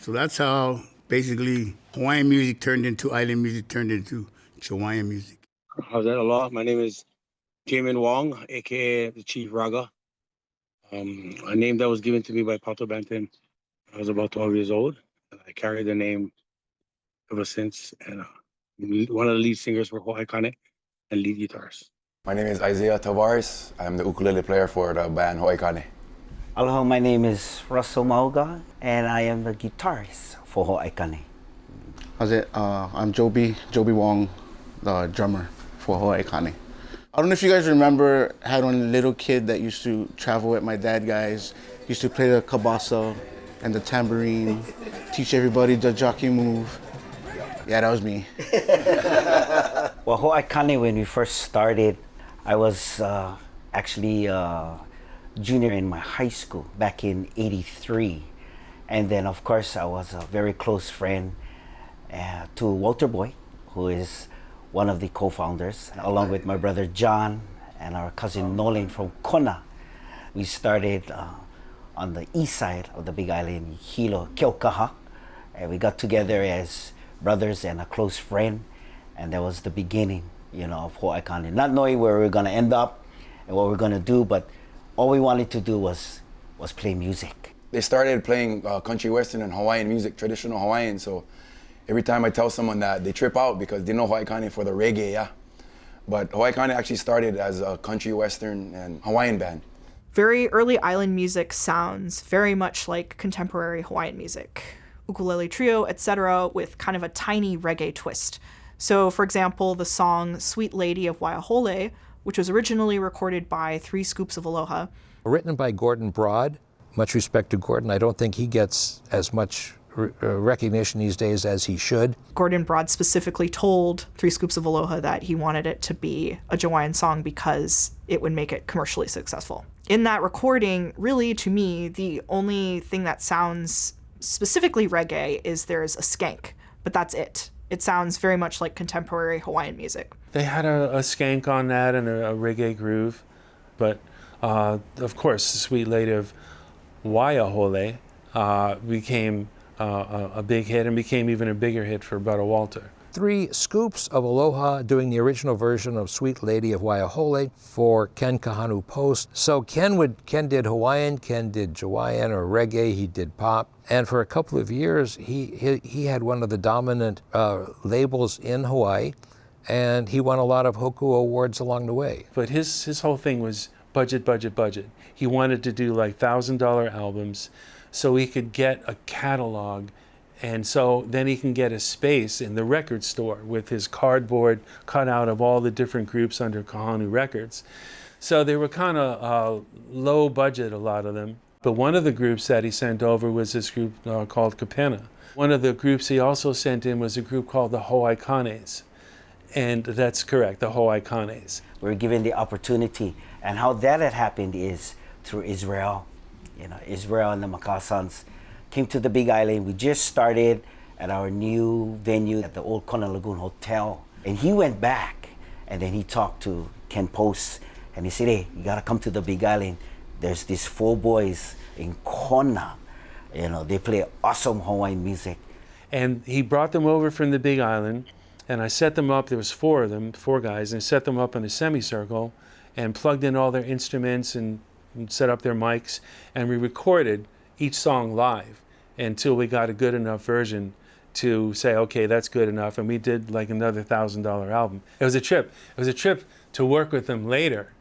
So that's how basically Hawaiian music turned into island music, turned into Jawaiian music. How's that? Aloha. My name is Jamin Wong, aka the Chief Raga. A name that was given to me by Pato Benton. I was about 12 years old. And I carried the name ever since. And one of the lead singers for Hawaiian and lead guitarist. My name is Isaiah Tavares. I'm the ukulele player for the band Hawaiian. Aloha, my name is Russell Mauga, and I am the guitarist for Hawaiian. How's it? I'm Joby Wong, the drummer for Hawaiian. I don't know if you guys remember, I had one little kid that used to travel with my dad guys, used to play the kabasa and the tambourine, teach everybody the jockey move. Yeah, that was me. Well, Hawaiian, when we first started, I was actually a junior in my high school back in '83. And then, of course, I was a very close friend to Walter Boy, who is one of the co-founders, along with my brother John and our cousin Nolan from Kona. We started on the east side of the Big Island, Hilo, Keaukaha, and we got together as brothers and a close friend, and that was the beginning, of Hawaiian. Not knowing where we were gonna end up and what we were gonna do, but all we wanted to do was play music. They started playing country western and Hawaiian music, traditional Hawaiian, so every time I tell someone that, they trip out because they know Hawaiian for the reggae, yeah. But Hawaiian actually started as a country western and Hawaiian band. Very early island music sounds very much like contemporary Hawaiian music. Ukulele trio, etc., with kind of a tiny reggae twist. So, for example, the song Sweet Lady of Waiahole, which was originally recorded by 3 Scoops of Aloha. Written by Gordon Broad. Much respect to Gordon. I don't think he gets as much recognition these days as he should. Gordon Broad specifically told 3 Scoops of Aloha that he wanted it to be a Jawaiian song because it would make it commercially successful. In that recording, really, to me, the only thing that sounds specifically reggae is there's a skank, but that's it. It sounds very much like contemporary Hawaiian music. They had a skank on that and a reggae groove, but of course, the Sweet Lady of Waiahole became a big hit and became even a bigger hit for Brother Walter. 3 Scoops of Aloha doing the original version of Sweet Lady of Waiahole for Ken Kahanu Post. So Ken did Hawaiian, Ken did Jawaiian or reggae, he did pop. And for a couple of years, he had one of the dominant labels in Hawaii, and he won a lot of Hoku awards along the way. But his whole thing was budget. He wanted to do like $1,000 albums so he could get a catalog, and so then he can get a space in the record store with his cardboard cut out of all the different groups under Kahanu Records. So they were kind of low budget, a lot of them. But one of the groups that he sent over was this group called Kapena. One of the groups he also sent in was a group called the Hawaiikanes. And that's correct, the Hawaiikanes. We were given the opportunity, and how that had happened is through Israel. Israel and the Makasans came to the Big Island. We just started at our new venue at the old Kona Lagoon Hotel. And he went back, and then he talked to Ken Post, and he said, hey, you gotta come to the Big Island. There's these 4 boys in Kona. They play awesome Hawaiian music. And he brought them over from the Big Island, and I set them up. There was 4 of them, 4 guys, and I set them up in a semicircle and plugged in all their instruments and set up their mics, and we recorded each song live until we got a good enough version to say, okay, that's good enough, and we did like another $1,000 album. It was a trip. It was a trip to work with them later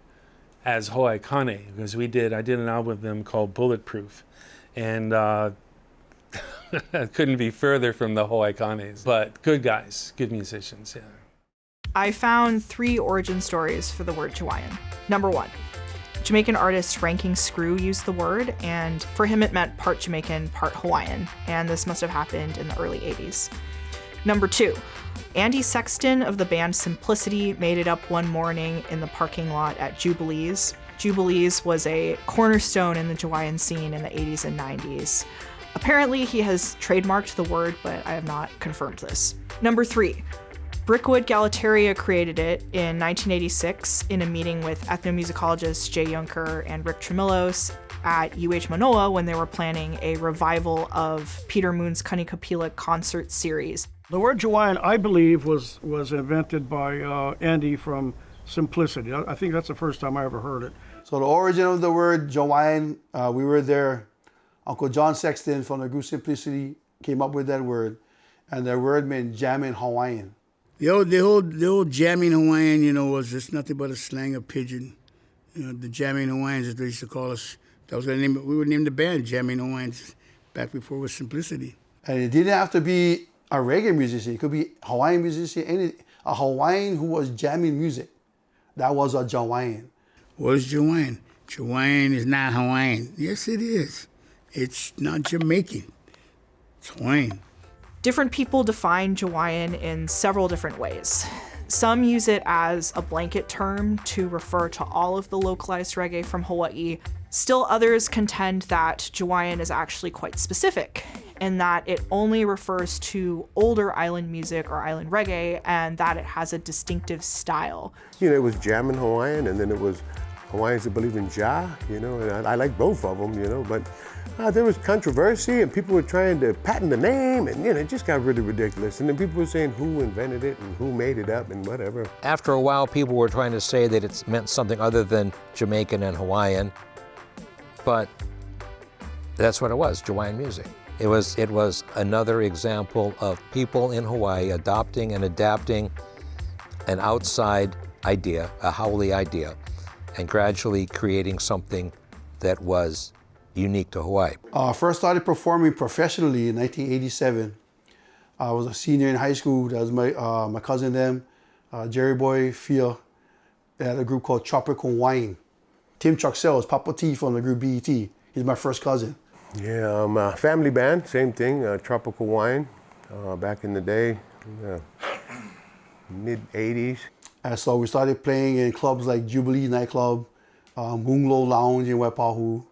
as Hawaiian, because I did an album with them called Bulletproof, and couldn't be further from the Hawaiikanes, but good guys, good musicians, yeah. I found 3 origin stories for the word Jawaiian. Number 1, Jamaican artist Ranking Screw used the word, and for him it meant part Jamaican, part Hawaiian, and this must have happened in the early 80s. Number 2, Andy Sexton of the band Simplicity made it up one morning in the parking lot at Jubilees. Jubilees was a cornerstone in the Jawaiian scene in the 80s and 90s. Apparently he has trademarked the word, but I have not confirmed this. Number 3, Brickwood Galateria created it in 1986 in a meeting with ethnomusicologists Jay Yunker and Rick Tremillos at UH Manoa when they were planning a revival of Peter Moon's Kanikapila concert series. The word Jawaiian, I believe, was invented by Andy from Simplicity. I think that's the first time I ever heard it. So the origin of the word Jawaiian, we were there. Uncle John Sexton from the group Simplicity came up with that word, and that word meant jamming Hawaiian. The old jamming Hawaiian, was just nothing but a slang of pidgin. The jamming Hawaiians, as they used to call us. That was the name. We would name the band Jamming Hawaiians back before it was Simplicity. And it didn't have to be a reggae musician. It could be Hawaiian musician, a Hawaiian who was jamming music. That was a Jawaiian. What is Jawaiian? Jawaiian is not Hawaiian. Yes, it is. It's not Jamaican. It's Hawaiian. Different people define Jawaiian in several different ways. Some use it as a blanket term to refer to all of the localized reggae from Hawaii. Still others contend that Jawaiian is actually quite specific, in that it only refers to older island music or island reggae, and that it has a distinctive style. It was jamming Hawaiian, and then it was Hawaiians that believe in Jah, and I like both of them, but there was controversy, and people were trying to patent the name, and it just got really ridiculous. And then people were saying who invented it and who made it up and whatever. After a while, people were trying to say that it meant something other than Jamaican and Hawaiian, but that's what it was, Jawaiian music. It was another example of people in Hawaii adopting and adapting an outside idea, a haole idea, and gradually creating something that was unique to Hawaii. First started performing professionally in 1987. I was a senior in high school. That was my cousin them, Jerry Boy, Fia. They had a group called Tropical Wine. Tim Truxell was Papa T from the group BET. He's my first cousin. Yeah, family band, same thing, Tropical Wine, back in the day, mid-'80s. And so we started playing in clubs like Jubilee Nightclub, Moonglow Lounge in Waipahu,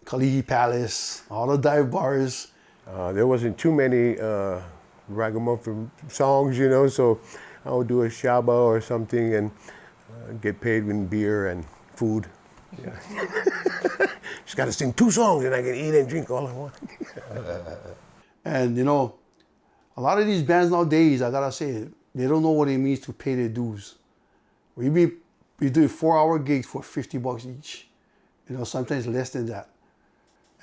Kalihi Palace, all the dive bars. There wasn't too many ragamuffin songs, so I would do a shaba or something and get paid with beer and food. Yeah. Just got to sing 2 songs and I can eat and drink all I want. And a lot of these bands nowadays, I gotta say, they don't know what it means to pay their dues. We do 4-hour gigs for $50 each. Sometimes less than that.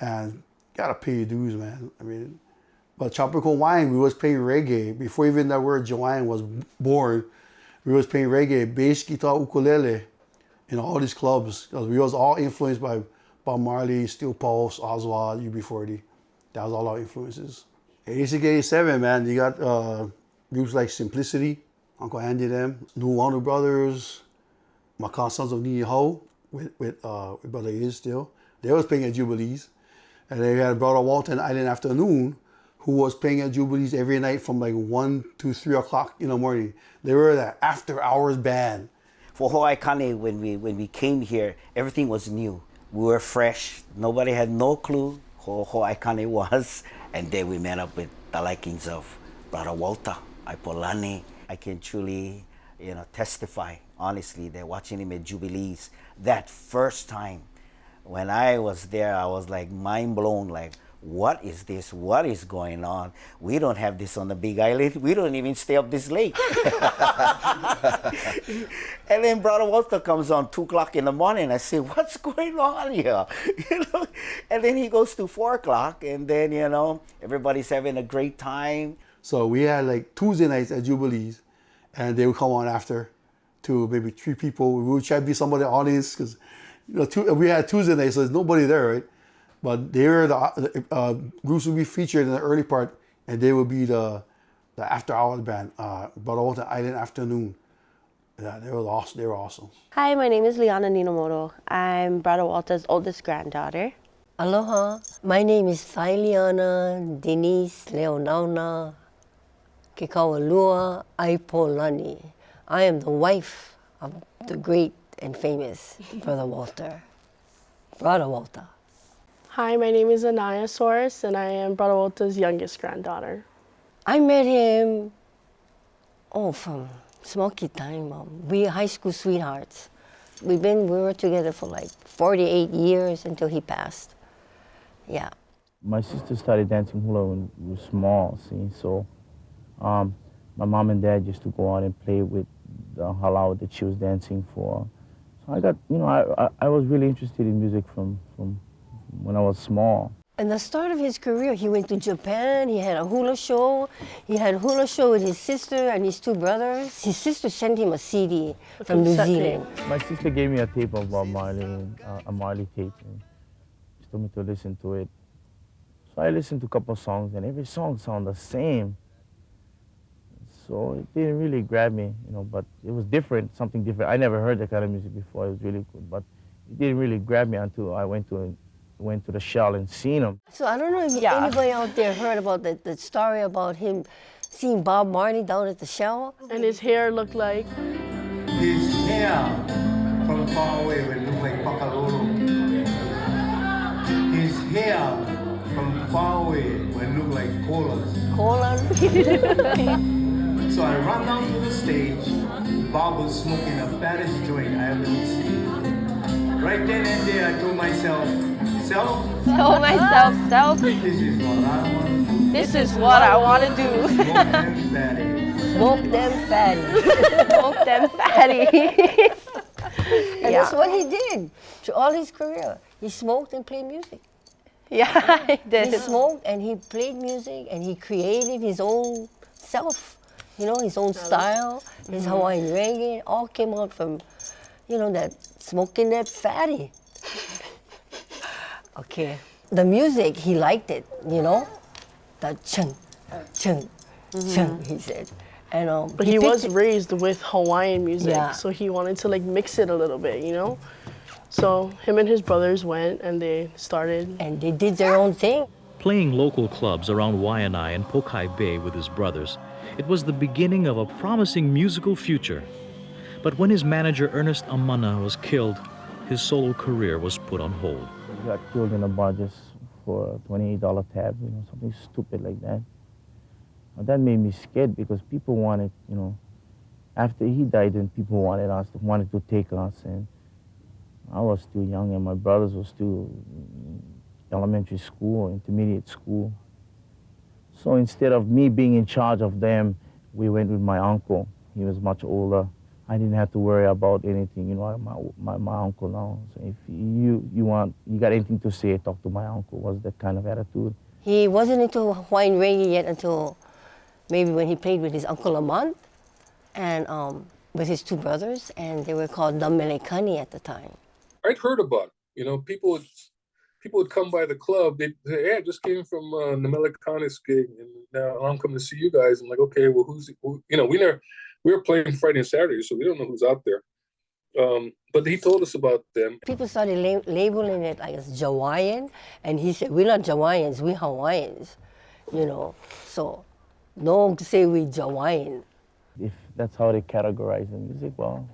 And you gotta pay your dues, man. But Tropical Wine, we was playing reggae. Before even that word Jawaiian was born, we was playing reggae, bass guitar, ʻukulele, in all these clubs. Because we was all influenced by Bob Marley, Steel Pulse, Oswald, UB40. That was all our influences. 86, 87, man, you got groups like Simplicity, Uncle Andy them, New Wonder Brothers, Makan Sons of Niho with Brother Is still. They was playing at Jubilees. And they had Brother Walter and Island Afternoon, who was playing at Jubilees every night from like 1 to 3 o'clock in the morning. They were that after hours band. For Ho'aikane, when we came here, everything was new. We were fresh. Nobody had no clue who Ho'aikane was. And then we met up with the likings of Brother Walter, Aipolani. I can truly, testify, honestly, that watching him at Jubilees, that first time, when I was there, I was like mind blown, like, what is this? What is going on? We don't have this on the Big Island. We don't even stay up this late. And then Brother Walter comes on 2 o'clock in the morning. I say, what's going on here? And then he goes to 4 o'clock, and then, everybody's having a great time. So we had like Tuesday nights at Jubilees, and they would come on after to maybe 3 people. We would try to be somebody in the audience because we had Tuesday nights, so there's nobody there, right? But they were the groups would be featured in the early part, and they would be the after hours band, Brother Walter Island Afternoon. Yeah, they were awesome. They were awesome. Hi, my name is Liana Ninomoto. I'm Brother Walter's oldest granddaughter. Aloha, my name is Failiana Denise Leonauna Kekawalua Aipolani. I am the wife of the great and famous Brother Walter. Brother Walter. Hi, my name is Anaya Soros, and I am Brother Walter's youngest granddaughter. I met him, from smoky time. We high school sweethearts. We were together for like 48 years until he passed. Yeah. My sister started dancing hula when we were small, see, so my mom and dad used to go out and play with the halau that she was dancing for. So I got, I was really interested in music from when I was small. In the start of his career, he went to Japan, he had a hula show. He had a hula show with his sister and his two brothers. His sister sent him a CD from New Zealand. My sister gave me a tape of Bob Marley, a Marley tape. And she told me to listen to it. So I listened to a couple of songs, and every song sounded the same. So it didn't really grab me, but it was different, something different. I never heard that kind of music before. It was really good, but it didn't really grab me until I went to the Shell and seen him. So I don't know if anybody out there heard about the story about him seeing Bob Marley down at the Shell. And his hair looked like? His hair from far away would look like Pakaloro. His hair from far away would look like colas. Colas? So I ran down to the stage. Bob was smoking the fattest joint I ever seen. Right then and there, I told myself, Tell myself, self. This is what I want to do. This is what I want to do. Smoke them fatties. Smoke them fatties. And that's what he did to all his career. He smoked and played music. Yeah, he did. He smoked and he played music and he created his own self, his own style, his Hawaiian reggae. It all came out from, that smoking that fatty. Okay. The music, he liked it, the chung, chung, chung, he said. And, but he was raised with Hawaiian music, Yeah. so he wanted to mix it a little bit, So him and his brothers went and they started. And they did their own thing. Playing local clubs around Waianae and Pokai Bay with his brothers, it was the beginning of a promising musical future. But when his manager Ernest Amana was killed, his solo career was put on hold. He got killed in a bar just for a $28 tab, something stupid like that. And that made me scared because people wanted, after he died, then people wanted to take us, and I was still young, and my brothers were still elementary school, intermediate school. So instead of me being in charge of them, we went with my uncle. He was much older. I didn't have to worry about anything, my uncle now. So if you got anything to say, talk to my uncle, was that kind of attitude. He wasn't into Hawaiian reggae yet until maybe when he played with his Uncle Lamont and with his two brothers, and they were called the Melekani at the time. I'd heard about it. People would come by the club. They'd say, "Hey, I just came from the Melekani's gig, and now I'm coming to see you guys." I'm like, "Okay, well, we were playing Friday and Saturday, so we don't know who's out there." But he told us about them. People started labeling it like as Jawaiian, and he said, "We're not Jawaiians, we're Hawaiians," So don't say we Jawaiian. If that's how they categorize the music, well,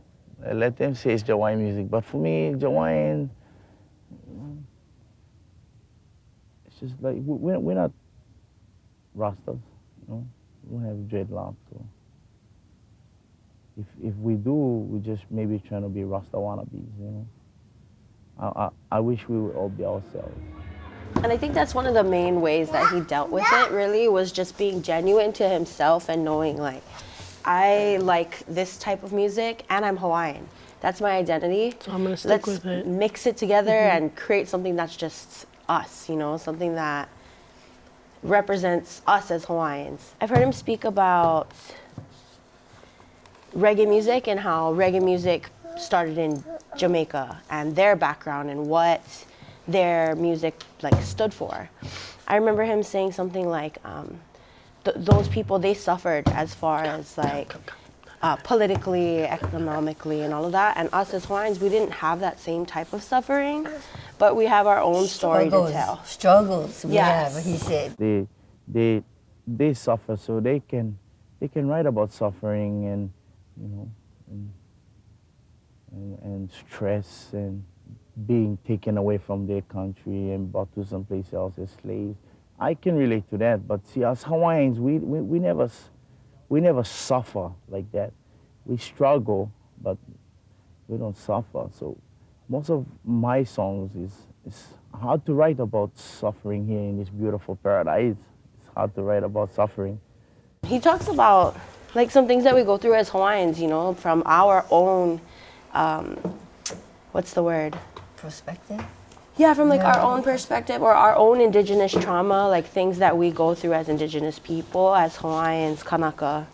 let them say it's Jawaiian music. But for me, Jawaiian, it's just like, we're not Rastas, we don't have dreadlocks. So. If we do, we just maybe trying to be Rasta wannabes, I wish we would all be ourselves. And I think that's one of the main ways that he dealt with it, really, was just being genuine to himself and knowing, I like this type of music and I'm Hawaiian. That's my identity. So I'm going to stick with it. Let's mix it together and create something that's just us, something that represents us as Hawaiians. I've heard him speak about reggae music and how reggae music started in Jamaica and their background and what their music stood for. I remember him saying something like, those people, they suffered as far as politically, economically, and all of that. And us as Hawaiians, we didn't have that same type of suffering, but we have our own story to tell. Struggles we Yes. have, he said. They suffer, so they can write about suffering and and stress and being taken away from their country and brought to someplace else as slaves. I can relate to that, but see, as Hawaiians, we never suffer like that. We struggle, but We don't suffer. So most of my songs is hard to write about suffering here in this beautiful paradise. It's hard to write about suffering. He talks about like some things that we go through as Hawaiians, you know, from our own, what's the word? Perspective? Yeah, from like our own perspective or our own indigenous trauma, like things that we go through as indigenous people, as Hawaiians, Kanaka.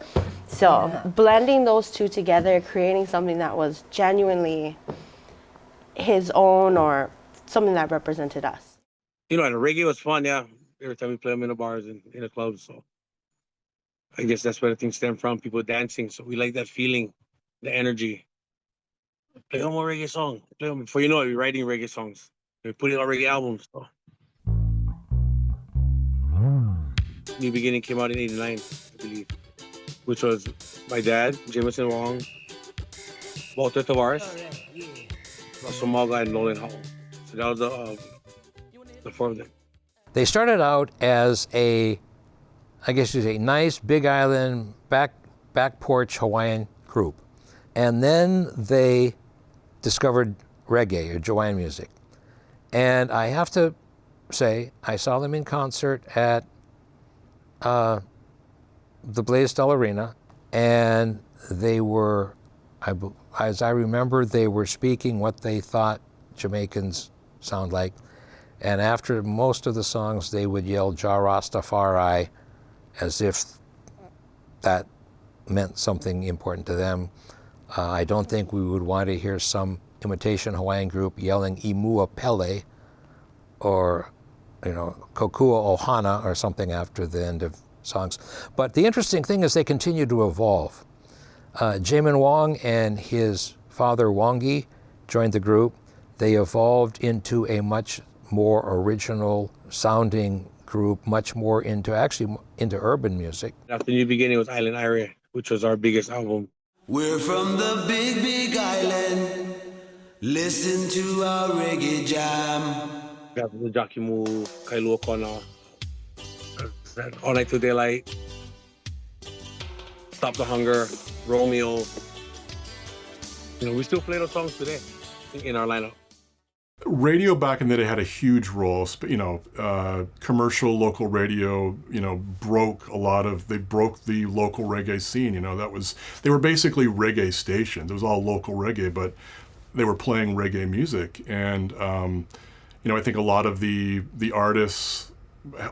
So blending those two together, creating something that was genuinely his own or something that represented us. You know, and the reggae was fun, yeah. Every time we play them in the bars and in the clubs, so I guess that's where the thing stemmed from. People dancing, so we like that feeling, the energy. Play one more reggae song. Play them before you know it. We're writing reggae songs. We're putting out reggae albums. So. New Beginning came out in '89, I believe, which was my dad, Jameson Wong, Walter Tavares, Russell Malga, and Nolan Howell. So that was the four of them. They started out as a, I guess you'd say, nice Big Island back porch Hawaiian group. And then they discovered reggae or Jawaiian music. And I have to say, I saw them in concert at the Blaisdell Arena, and they were, as I remember, they were speaking what they thought Jamaicans sound like. And after most of the songs, they would yell "Ja Rastafari," as if that meant something important to them. I don't think we would want to hear some imitation Hawaiian group yelling "Imua Pele" or, you know, "Kokua Ohana" or something after the end of songs. But the interesting thing is they continue to evolve. Jamin Wong and his father Wongi joined the group. They evolved into a much more original sounding group, much more into urban music. After New Beginning was Island Area, which was our biggest album. We're from the big, big island. Listen to our reggae jam. Got the Jakimu, Kailua Kona, All Night to Daylight, Stop the Hunger, Romeo. You know, we still play those songs today in our lineup. Radio back in the day had a huge role. You know, commercial local radio, you know, broke the local reggae scene. You know, they were basically reggae stations. It was all local reggae, but they were playing reggae music. And, you know, I think a lot of the artists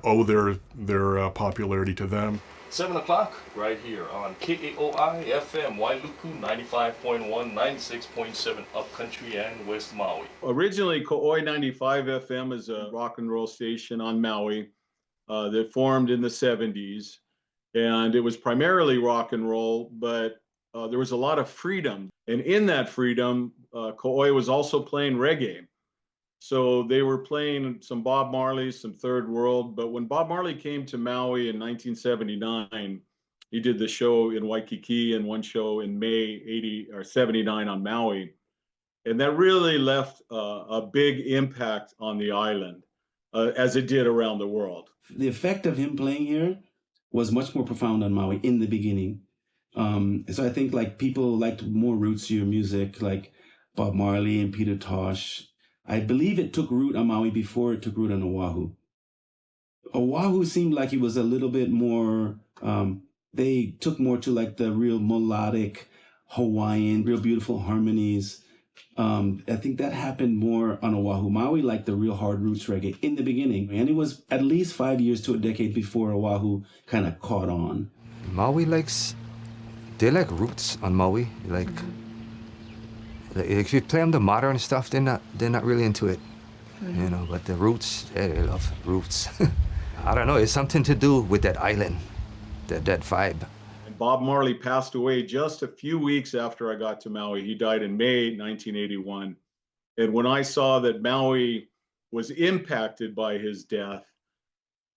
owe their popularity to them. 7 o'clock right here on KAOI FM, Wailuku 95.1, 96.7 Upcountry and West Maui. Originally, Ko'oi 95 FM is a rock and roll station on Maui that formed in the 70s. And it was primarily rock and roll, but there was a lot of freedom. And in that freedom, Ko'oi was also playing reggae. So they were playing some Bob Marley, some Third World. But when Bob Marley came to Maui in 1979, he did the show in Waikiki and one show in May 79 on Maui. And that really left a big impact on the island, as it did around the world. The effect of him playing here was much more profound on Maui in the beginning. So I think like people liked more rootsier music, like Bob Marley and Peter Tosh. I believe it took root on Maui before it took root on Oahu. Oahu seemed like it was a little bit more, they took more to like the real melodic Hawaiian, real beautiful harmonies. I think that happened more on Oahu. Maui liked the real hard roots reggae in the beginning. And it was at least 5 years to a decade before Oahu kind of caught on. Maui they like roots on Maui. Like if you play them the modern stuff, they're not really into it, you know. But the roots, they love roots. I don't know. It's something to do with that island, that vibe. And Bob Marley passed away just a few weeks after I got to Maui. He died in May 1981. And when I saw that Maui was impacted by his death,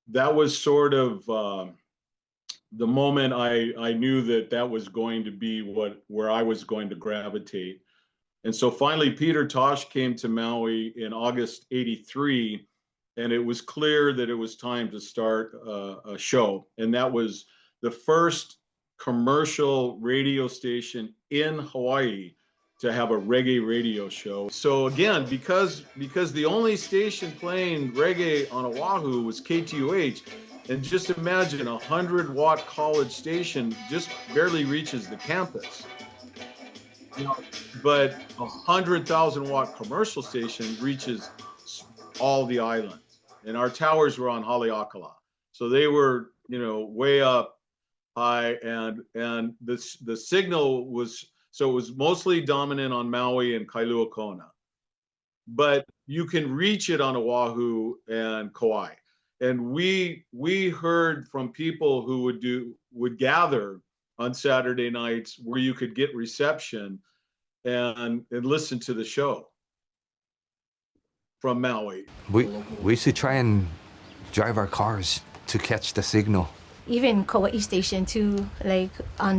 that was sort of the moment I knew that was going to be where I was going to gravitate. And so finally, Peter Tosh came to Maui in August '83, and it was clear that it was time to start a show. And that was the first commercial radio station in Hawaii to have a reggae radio show. So again, because the only station playing reggae on Oahu was KTOH, and just imagine a 100-watt college station just barely reaches the campus. You know, but a 100,000-watt commercial station reaches all the islands, and our towers were on Haleakala, so they were, you know, way up high, and the signal was, so it was mostly dominant on Maui and Kailua Kona, but you can reach it on Oahu and Kauai. And we heard from people who would gather on Saturday nights where you could get reception and listen to the show from Maui. We used to try and drive our cars to catch the signal. Even Kauai Station too, like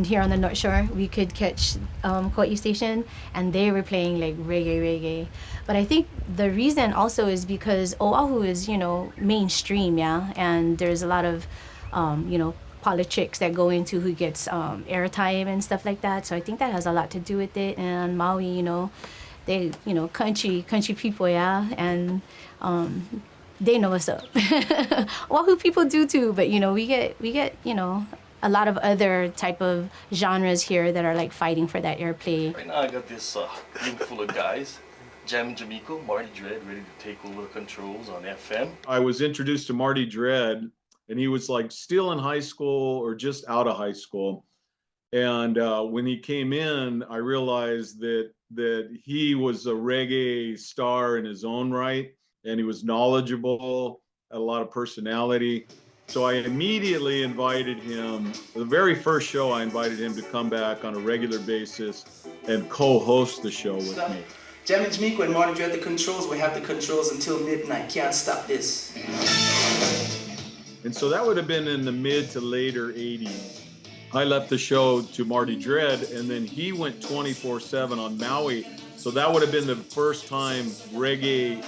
here on the North Shore, we could catch Kauai Station, and they were playing like reggae. But I think the reason also is because Oahu is, you know, mainstream, yeah, and there's a lot of, you know, politics that go into who gets airtime and stuff like that. So I think that has a lot to do with it. And Maui, you know, they, you know, country people, yeah, and they know what's up. Oahu people do too, but you know, we get, you know, a lot of other type of genres here that are like fighting for that airplay. Right now I got this room full of guys. Jam Jamaica, Marty Dread, ready to take over the controls on FM. I was introduced to Marty Dread, and he was like still in high school or just out of high school. And when he came in, I realized that he was a reggae star in his own right, and he was knowledgeable, had a lot of personality. So I immediately invited him, the very first show, I invited him to come back on a regular basis and co-host the show with me. Jam and Jamaica and Marty Dread the controls. We have the controls until midnight. Can't stop this. And so that would have been in the mid to later 80s. I left the show to Marty Dread, and then he went 24/7 on Maui. So that would have been the first time reggae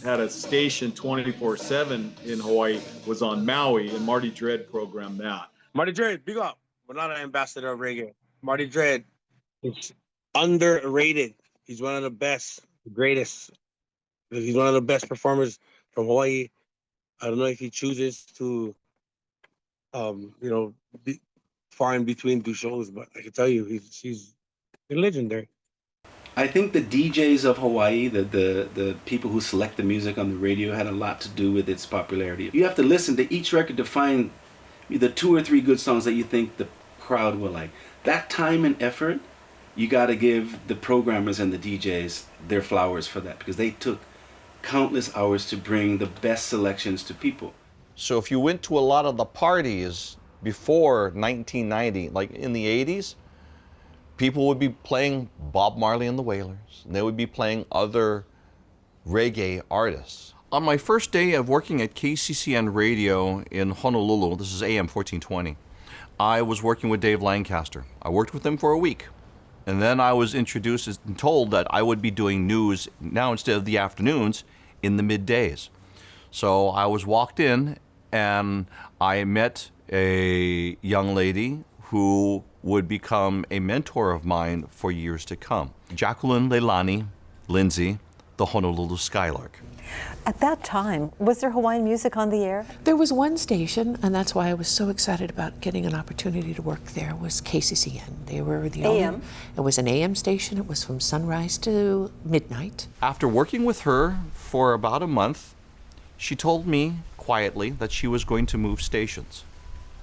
had a station 24/7 in Hawaii, was on Maui, and Marty Dread programmed that. Marty Dread, big up. We're not an ambassador of reggae. Marty Dread is underrated. He's one of the best, the greatest. He's one of the best performers from Hawaii. I don't know if he chooses to, you know, be far in between do shows, but I can tell you, he's legendary. I think the DJs of Hawaii, the people who select the music on the radio, had a lot to do with its popularity. You have to listen to each record to find the 2 or 3 good songs that you think the crowd will like. That time and effort, you got to give the programmers and the DJs their flowers for that, because they took countless hours to bring the best selections to people. So if you went to a lot of the parties before 1990, like in the 80s, people would be playing Bob Marley and the Wailers, and they would be playing other reggae artists. On my first day of working at KCCN Radio in Honolulu, this is AM 1420, I was working with Dave Lancaster. I worked with him for a week. And then I was introduced and told that I would be doing news now instead of the afternoons in the middays. So I was walked in and I met a young lady who would become a mentor of mine for years to come. Jacqueline Leilani Lindsay, the Honolulu Skylark. At that time, was there Hawaiian music on the air? There was one station, and that's why I was so excited about getting an opportunity to work there, was KCCN. They were the AM? only, it was an AM station. It was from sunrise to midnight. After working with her for about a month, she told me quietly that she was going to move stations.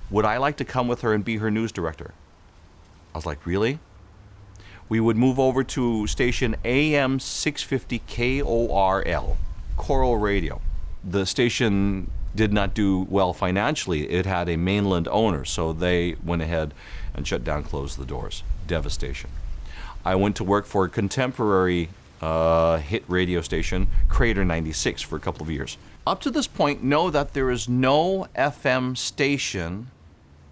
Would I like to come with her and be her news director? I was like, really? We would move over to station AM 650 KORL. Coral Radio. The station did not do well financially. It had a mainland owner, so they went ahead and shut down, closed the doors. Devastation. I went to work for a contemporary hit radio station, Crater 96, for a couple of years. Up to this point, know that there is no FM station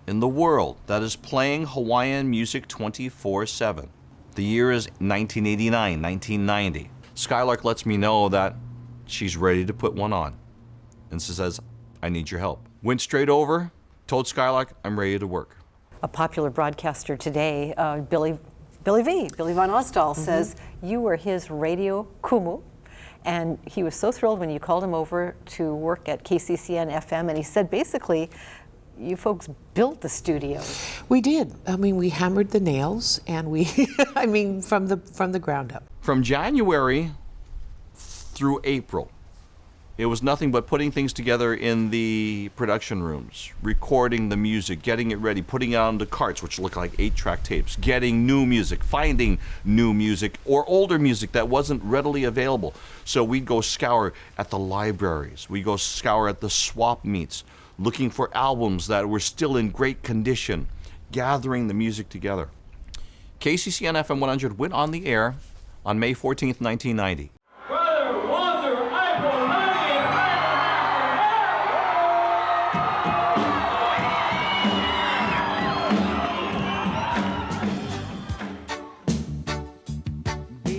in the world that is playing Hawaiian music 24/7. The year is 1989, 1990. Skylark lets me know that she's ready to put one on. And she says, I need your help. Went straight over, told Skylark, I'm ready to work. A popular broadcaster today, Billy Billy Van Osdal says you were his radio kumu. And he was so thrilled when you called him over to work at KCCN FM. And he said, basically, you folks built the studio. We did. I mean, we hammered the nails, and we, I mean, from the ground up. From January through April, it was nothing but putting things together in the production rooms, recording the music, getting it ready, putting it on the carts, which look like 8-track tapes, getting new music, finding new music or older music that wasn't readily available. So we'd go scour at the libraries, we'd go scour at the swap meets, looking for albums that were still in great condition, gathering the music together. KCCN FM 100 went on the air on May 14th, 1990.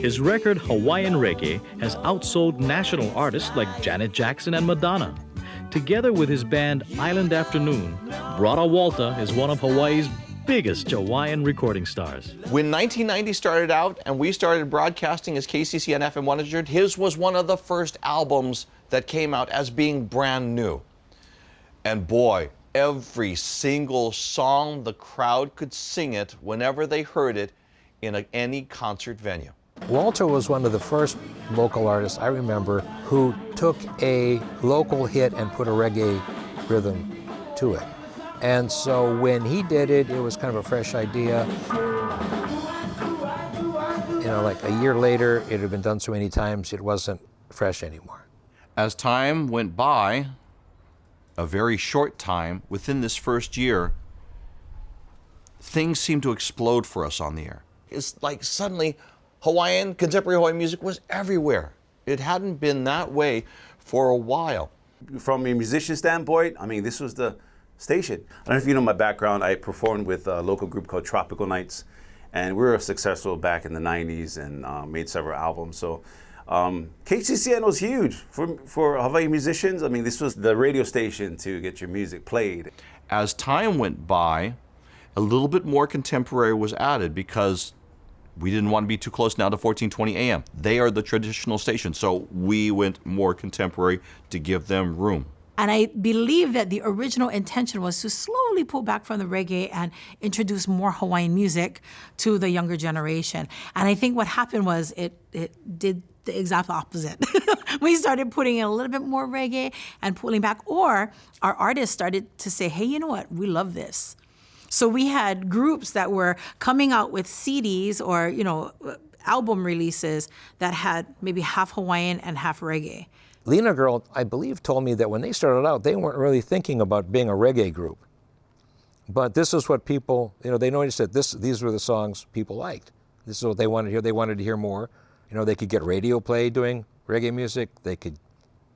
His record, Hawaiian Reggae, has outsold national artists like Janet Jackson and Madonna. Together with his band Island Afternoon, Brada Walter is one of Hawaii's biggest Jawaiian recording stars. When 1990 started out and we started broadcasting as KCCN FM 100, his was one of the first albums that came out as being brand new. And boy, every single song, the crowd could sing it whenever they heard it in any concert venue. Walter was one of the first local artists I remember who took a local hit and put a reggae rhythm to it. And so when he did it, it was kind of a fresh idea. You know, like a year later, it had been done so many times, it wasn't fresh anymore. As time went by, a very short time, within this first year, things seemed to explode for us on the air. It's like suddenly Hawaiian, contemporary Hawaiian music was everywhere. It hadn't been that way for a while. From a musician standpoint, I mean, this was the station. I don't know if you know my background. I performed with a local group called Tropical Nights, and we were successful back in the 90s and made several albums. So KCCN was huge for Hawaii musicians. I mean, this was the radio station to get your music played. As time went by, a little bit more contemporary was added because we didn't want to be too close now to 1420 AM. They are the traditional station, so we went more contemporary to give them room. And I believe that the original intention was to slowly pull back from the reggae and introduce more Hawaiian music to the younger generation. And I think what happened was it did the exact opposite. We started putting in a little bit more reggae and pulling back, or our artists started to say, hey, you know what, we love this. So we had groups that were coming out with CDs or, you know, album releases that had maybe half Hawaiian and half reggae. Lena Girl, I believe, told me that when they started out, they weren't really thinking about being a reggae group. But this is what people, you know, they noticed that these were the songs people liked. This is what they wanted to hear. They wanted to hear more. You know, they could get radio play doing reggae music. They could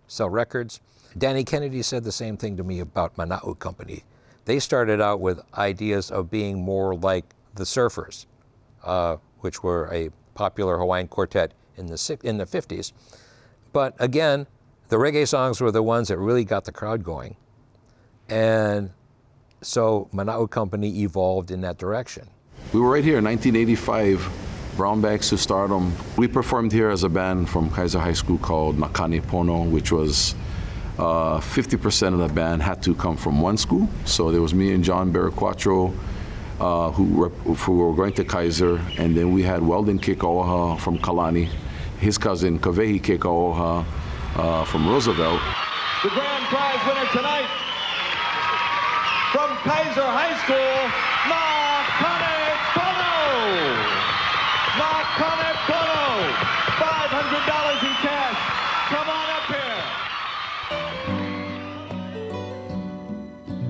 sell records. Danny Kennedy said the same thing to me about Mana'u Company. They started out with ideas of being more like the Surfers, which were a popular Hawaiian quartet in the 50s. But again, the reggae songs were the ones that really got the crowd going. And so Mana'u Company evolved in that direction. We were right here in 1985, Brown Bags to Stardom. We performed here as a band from Kaiser High School called Nakane Pono, which was 50% of the band had to come from one school. So there was me and John Barraquatro, who were going to Kaiser, and then we had Weldon Kekaoha from Kalani, his cousin Kavehi Kekaoha from Roosevelt. The grand prize winner tonight from Kaiser High School, Nakane Pono! Nakane Pono! $500 in cash. Come on up here.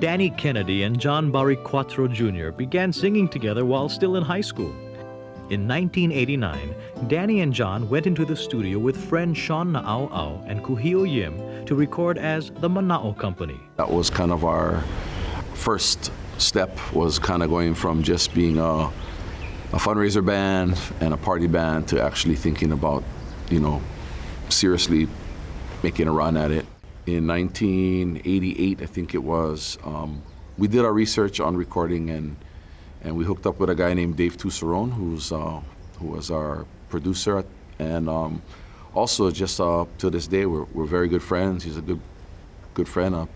Danny Kennedy and John Barraquatro Jr. began singing together while still in high school. In 1989, Danny and John went into the studio with friend Sean Na'au and Kuhio Yim to record as the Mana'u Company. That was kind of our first step, was kind of going from just being a fundraiser band and a party band to actually thinking about, you know, seriously making a run at it. In 1988, I think it was, we did our research on recording, and And we hooked up with a guy named Dave Tusserone, who was our producer, and also just to this day we're very good friends. He's a good friend, a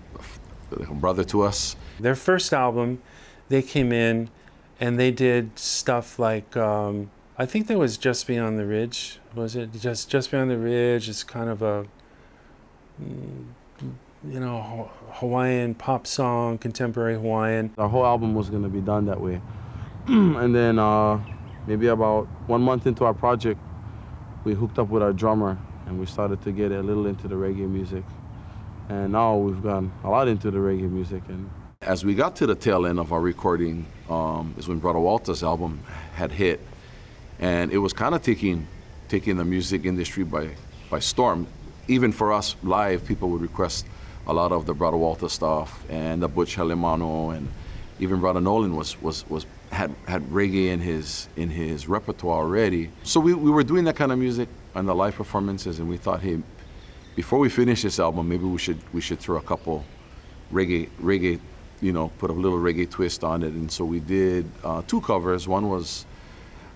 brother to us. Their first album, they came in and they did stuff like I think there was Just Beyond the Ridge. Was it Just Beyond the Ridge? It's kind of a Hawaiian pop song, contemporary Hawaiian. Our whole album was going to be done that way. And then maybe about 1 month into our project, we hooked up with our drummer and we started to get a little into the reggae music. And now we've gone a lot into the reggae music. And as we got to the tail end of our recording is when Brother Walter's album had hit. And it was kind of taking the music industry by storm. Even for us live, people would request a lot of the Brother Walter stuff and the Butch Halimano, and even Brother Nolan had reggae in his repertoire already. So we were doing that kind of music on the live performances, and we thought, hey, before we finish this album, maybe we should throw a couple reggae, put a little reggae twist on it. And so we did 2 covers. One was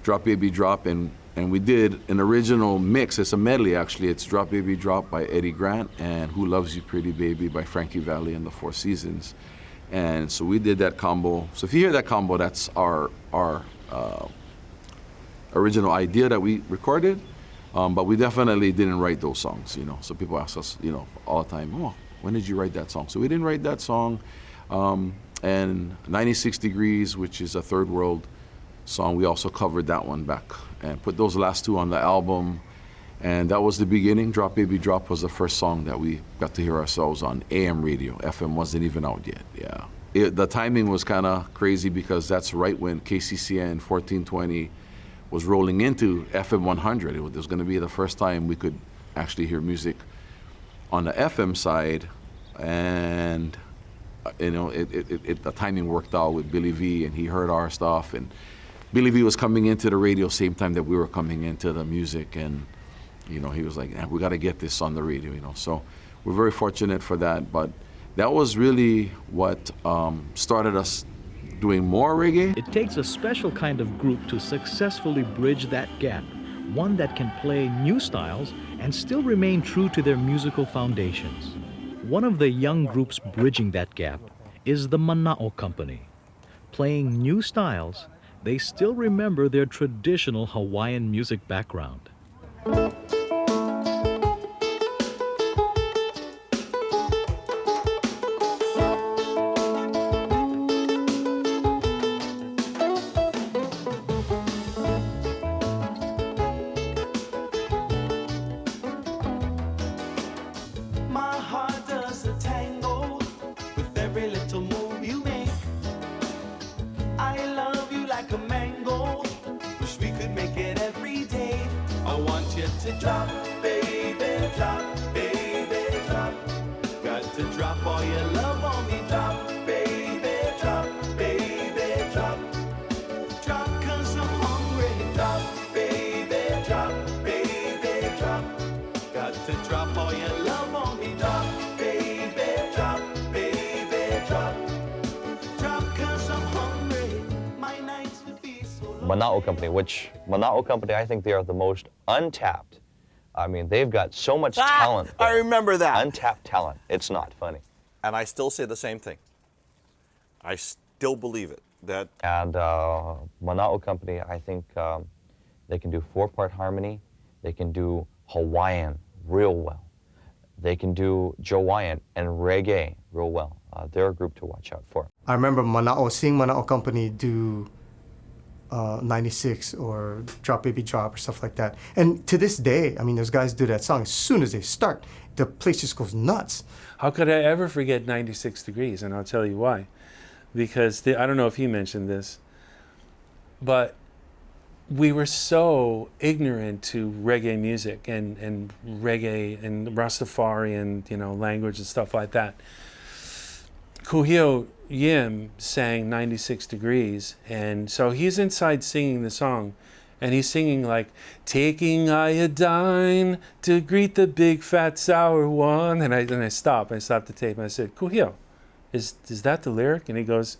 Drop Baby Drop, and we did an original mix. It's a medley, actually. It's Drop Baby Drop by Eddie Grant and Who Loves You Pretty Baby by Frankie Valli and the Four Seasons. And so we did that combo. So if you hear that combo, that's our original idea that we recorded, but we definitely didn't write those songs, So people ask us, all the time, oh, when did you write that song? So we didn't write that song. And 96 Degrees, which is a Third World song, we also covered that one back and put those last 2 on the album. And that was the beginning. Drop Baby Drop was the first song that we got to hear ourselves on AM radio. FM wasn't even out yet, yeah. The timing was kind of crazy because that's right when KCCN 1420 was rolling into FM 100. It was going to be the first time we could actually hear music on the FM side. And, the timing worked out with Billy V, and he heard our stuff. And Billy V was coming into the radio same time that we were coming into the music, and he was like, we got to get this on the radio, So we're very fortunate for that, but that was really what started us doing more reggae. It takes a special kind of group to successfully bridge that gap, one that can play new styles and still remain true to their musical foundations. One of the young groups bridging that gap is the Mana'o Company. Playing new styles, they still remember their traditional Hawaiian music background. Mana'o Company, which Mana'o Company, I think they are the most untapped. I mean, they've got so much talent. I remember that. Untapped talent. It's not funny. And I still say the same thing. I still believe it. And Mana'o Company, I think they can do 4-part harmony. They can do Hawaiian real well. They can do Jawaiian and reggae real well. They're a group to watch out for. I remember seeing Mana'o Company do 96 or Drop Baby Drop or stuff like that. And to this day, I mean, those guys do that song. As soon as they start, the place just goes nuts. How could I ever forget 96 Degrees? And I'll tell you why. Because I don't know if he mentioned this, but we were so ignorant to reggae music and reggae and Rastafarian, language and stuff like that. Kuhio Yim sang 96 Degrees, and so he's inside singing the song, and he's singing like, taking iodine to greet the big fat sour one, and I stopped the tape and I said, Kuhio, is that the lyric? And he goes,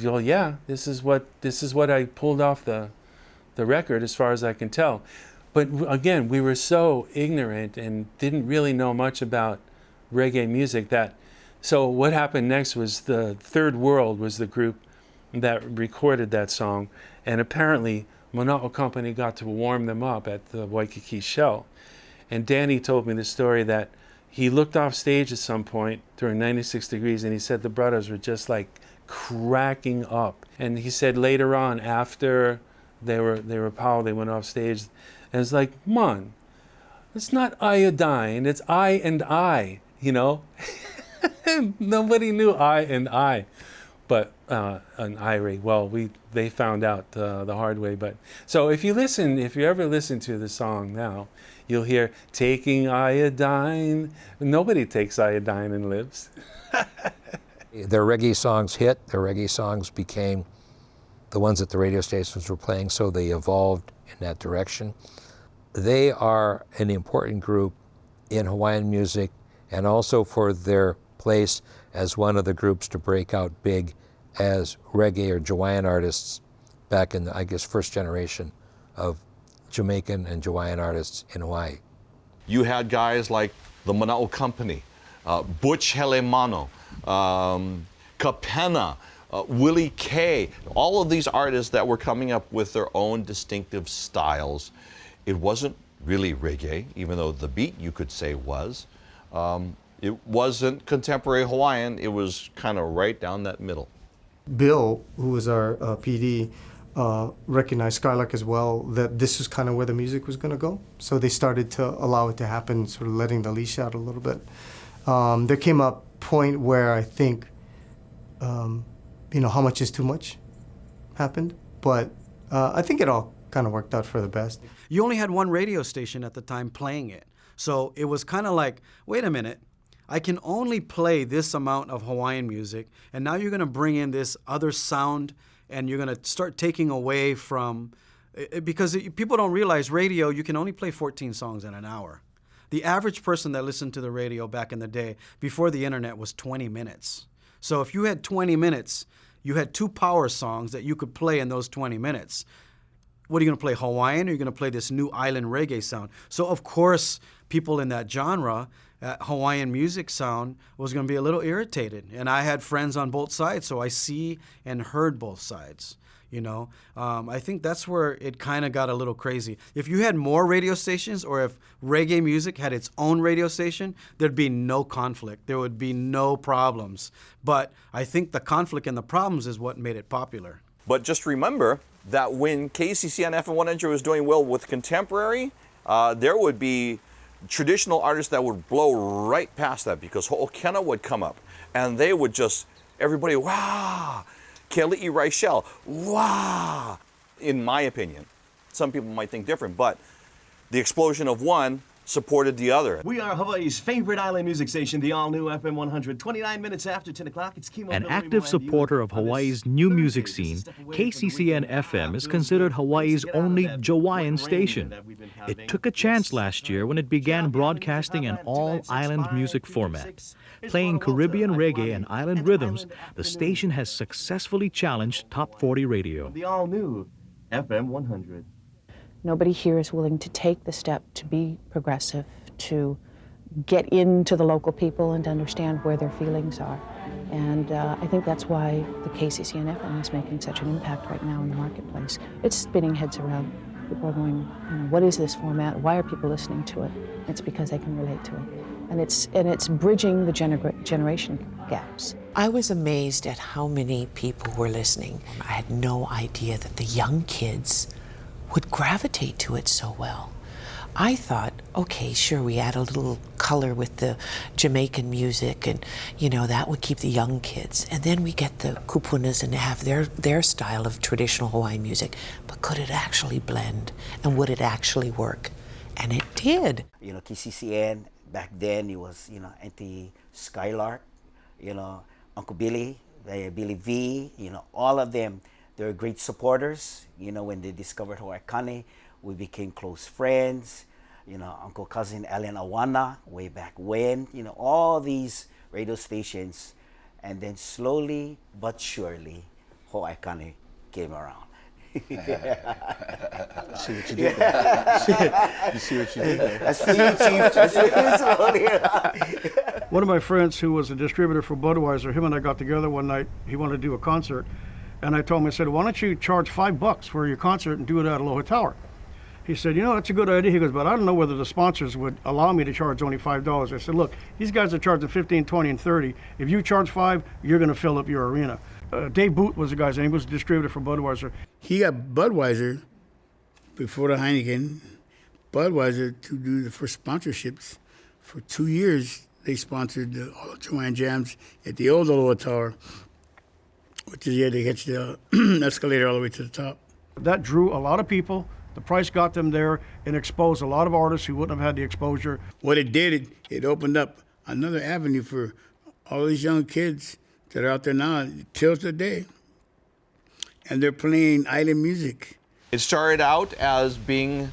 well, yeah, this is what I pulled off the record as far as I can tell. But again, we were so ignorant and didn't really know much about reggae music so what happened next was the Third World was the group that recorded that song, and apparently Mana'o Company got to warm them up at the Waikiki Shell. And Danny told me the story that he looked off stage at some point during 96 Degrees, and he said the brothers were just like cracking up. And he said later on, after they were pow, they went off stage, and it's like, man, it's not iodine, it's I and I, you know? Nobody knew I and I, but an Irie. Well, they found out the hard way. But so if you ever listen to the song now, you'll hear taking iodine. Nobody takes iodine and lives. Their reggae songs hit. Their reggae songs became the ones that the radio stations were playing, so they evolved in that direction. They are an important group in Hawaiian music, and also for their place as one of the groups to break out big as reggae or Jawaiian artists back in the, I guess, first generation of Jamaican and Jawaiian artists in Hawaii. You had guys like the Mana'o Company, Butch Helemano, Kapena, Willie K, all of these artists that were coming up with their own distinctive styles. It wasn't really reggae, even though the beat you could say was. It wasn't contemporary Hawaiian, it was kind of right down that middle. Bill, who was our PD, recognized Skylark as well, that this was kind of where the music was going to go. So they started to allow it to happen, sort of letting the leash out a little bit. There came a point where I think, how much is too much happened. But I think it all kind of worked out for the best. You only had one radio station at the time playing it. So it was kind of like, wait a minute, I can only play this amount of Hawaiian music, and now you're going to bring in this other sound, and you're going to start taking away from, because people don't realize radio, you can only play 14 songs in an hour. The average person that listened to the radio back in the day, before the internet, was 20 minutes. So if you had 20 minutes, you had 2 power songs that you could play in those 20 minutes. What are you going to play, Hawaiian, or are you going to play this new island reggae sound? So of course, people in that genre, Hawaiian music sound, was going to be a little irritated. And I had friends on both sides, so I see and heard both sides. I think that's where it kind of got a little crazy. If you had more radio stations, or if reggae music had its own radio station, there'd be no conflict. There would be no problems. But I think the conflict and the problems is what made it popular. But just remember that when KCCN FM 100 was doing well with contemporary, there would be traditional artists that would blow right past that, because Ho'okena would come up and they would just, everybody, wow, Keli'i Raichel, wow. In my opinion, some people might think different, but the explosion of one supported the other. We are Hawaii's favorite island music station, the all-new FM 100. 29 minutes after 10 o'clock, it's Kimo. An active supporter of Hawaii's new music scene, KCCN FM is considered Hawaii's only Jawaiian station. It took a chance last year when it began broadcasting an all-island music format. Playing Caribbean reggae and island rhythms, the station has successfully challenged Top 40 radio. The all-new FM 100. Nobody here is willing to take the step to be progressive, to get into the local people and to understand where their feelings are. And I think that's why the KCCN FM is making such an impact right now in the marketplace. It's spinning heads around. People are going, what is this format? Why are people listening to it? It's because they can relate to it. And it's bridging the generation gaps. I was amazed at how many people were listening. I had no idea that the young kids would gravitate to it so well. I thought, okay, sure, we add a little color with the Jamaican music, and that would keep the young kids. And then we get the kupunas and have their style of traditional Hawaiian music. But could it actually blend? And would it actually work? And it did. KCCN, back then it was, Auntie Skylark, Uncle Billy, Billy V, all of them. They were great supporters. When they discovered Hawaii, we became close friends. Uncle Cousin Alan Awana, way back when. All these radio stations. And then slowly but surely, Ho'aikane came around. See what you did there. You see what you did there. I see you, Chief. I see you slowly. One of my friends who was a distributor for Budweiser, him and I got together one night. He wanted to do a concert. And I told him, I said, why don't you charge $5 for your concert and do it at Aloha Tower? He said, you know, that's a good idea. He goes, but I don't know whether the sponsors would allow me to charge only $5. I said, look, these guys are charging 15, 20, and 30. If you charge 5, you're going to fill up your arena. Dave Boot was the guy's name. He was a distributor for Budweiser. He got Budweiser before the Heineken. Budweiser to do the first sponsorships. For 2 years, they sponsored all the Jawaiian Jams at the old Aloha Tower, which is, they catch the escalator all the way to the top. That drew a lot of people. The price got them there and exposed a lot of artists who wouldn't have had the exposure. What it did, it opened up another avenue for all these young kids that are out there now till today, and they're playing island music. It started out as being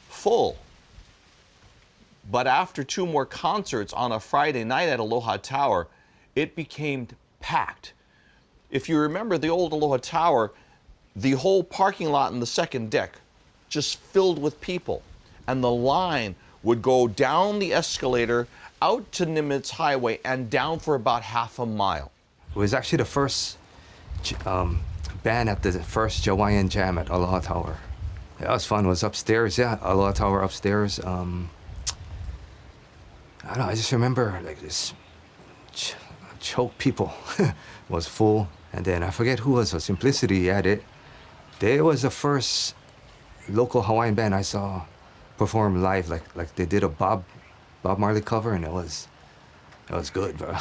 full, but after 2 more concerts on a Friday night at Aloha Tower, it became packed. If you remember the old Aloha Tower, the whole parking lot in the second deck just filled with people, and the line would go down the escalator out to Nimitz Highway and down for about half a mile. It was actually the first band at the first Jawaiian Jam at Aloha Tower. That was fun. It was upstairs, yeah, Aloha Tower upstairs. I don't know, I just remember like this choke people was full. And then I forget who was, Simplicity at it. They was the first local Hawaiian band I saw perform live, like they did a Bob Marley cover, and it was good, bro.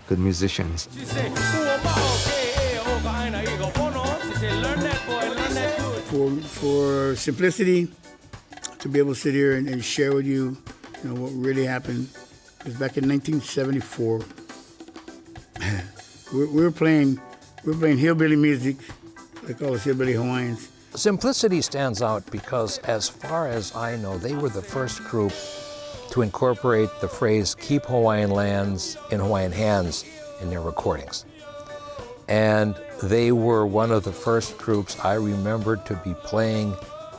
Good musicians. For Simplicity to be able to sit here and share with you, what really happened, because back in 1974, we were playing hillbilly music, like all the hillbilly Hawaiians. Simplicity stands out because, as far as I know, they were the first group to incorporate the phrase "keep Hawaiian lands in Hawaiian hands" in their recordings. And they were one of the first groups I remembered to be playing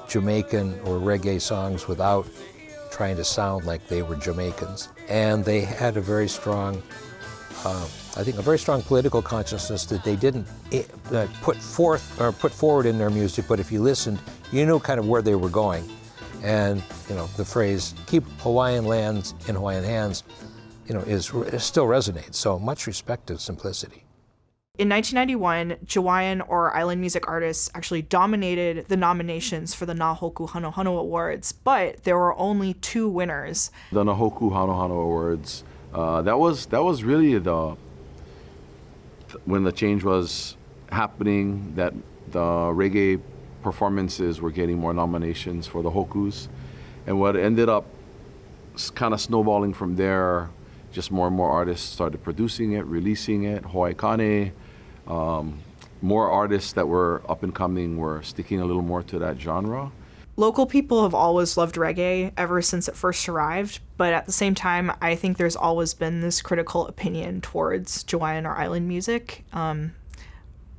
Jamaican or reggae songs without trying to sound like they were Jamaicans. And they had a very strong I think a very strong political consciousness that they didn't put forward in their music, but if you listened, you knew kind of where they were going. And the phrase "keep Hawaiian lands in Hawaiian hands," still resonates. So much respect to Simplicity. In 1991, Jawaiian or island music artists actually dominated the nominations for the Nahoku Hano Hano Awards, but there were only 2 winners. The Nahoku Hano Hano Awards. That was really when the change was happening, that the reggae performances were getting more nominations for the Hokus. And what ended up kind of snowballing from there, just more and more artists started producing it, releasing it. Ho'aikane, more artists that were up and coming were sticking a little more to that genre. Local people have always loved reggae ever since it first arrived, but at the same time, I think there's always been this critical opinion towards Jawaiian or island music,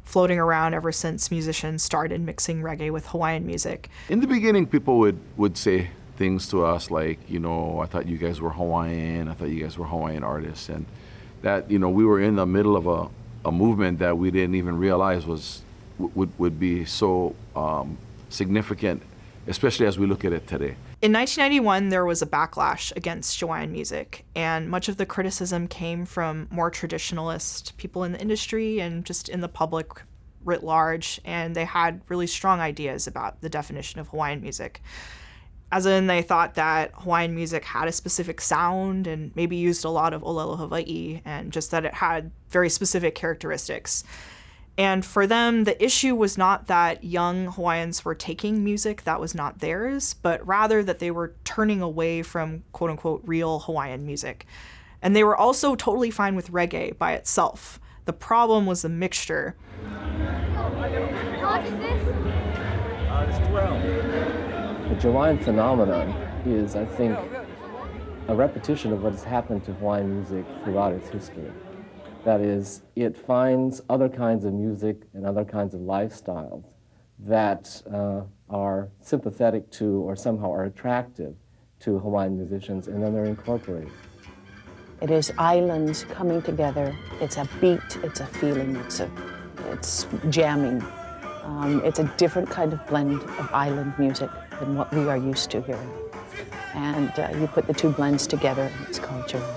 floating around ever since musicians started mixing reggae with Hawaiian music. In the beginning, people would say things to us like, I thought you guys were Hawaiian, I thought you guys were Hawaiian artists, and that, we were in the middle of a movement that we didn't even realize would be so significant, especially as we look at it today. In 1991, there was a backlash against Jawaiian music, and much of the criticism came from more traditionalist people in the industry and just in the public writ large, and they had really strong ideas about the definition of Hawaiian music. As in, they thought that Hawaiian music had a specific sound and maybe used a lot of ʻukulele Hawaii, and just that it had very specific characteristics. And for them, the issue was not that young Hawaiians were taking music that was not theirs, but rather that they were turning away from quote-unquote real Hawaiian music. And they were also totally fine with reggae by itself. The problem was the mixture. The Jawaiian phenomenon is, I think, a repetition of what has happened to Hawaiian music throughout its history. That is, it finds other kinds of music and other kinds of lifestyles that are sympathetic to or somehow are attractive to Hawaiian musicians, and then they're incorporated. It is islands coming together. It's a beat, it's a feeling, it's jamming. It's a different kind of blend of island music than what we are used to here. And you put the two blends together, and it's called Jawaiian.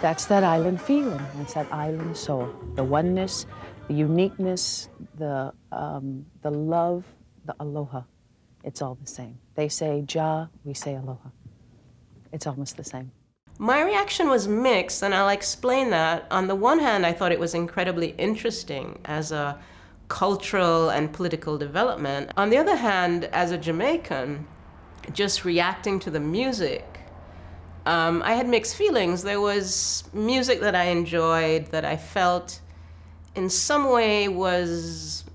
That's that island feeling, that's that island soul. The oneness, the uniqueness, the love, the aloha. It's all the same. They say ja, we say aloha. It's almost the same. My reaction was mixed, and I'll explain that. On the one hand, I thought it was incredibly interesting as a cultural and political development. On the other hand, as a Jamaican, just reacting to the music, I had mixed feelings. There was music that I enjoyed, that I felt in some way was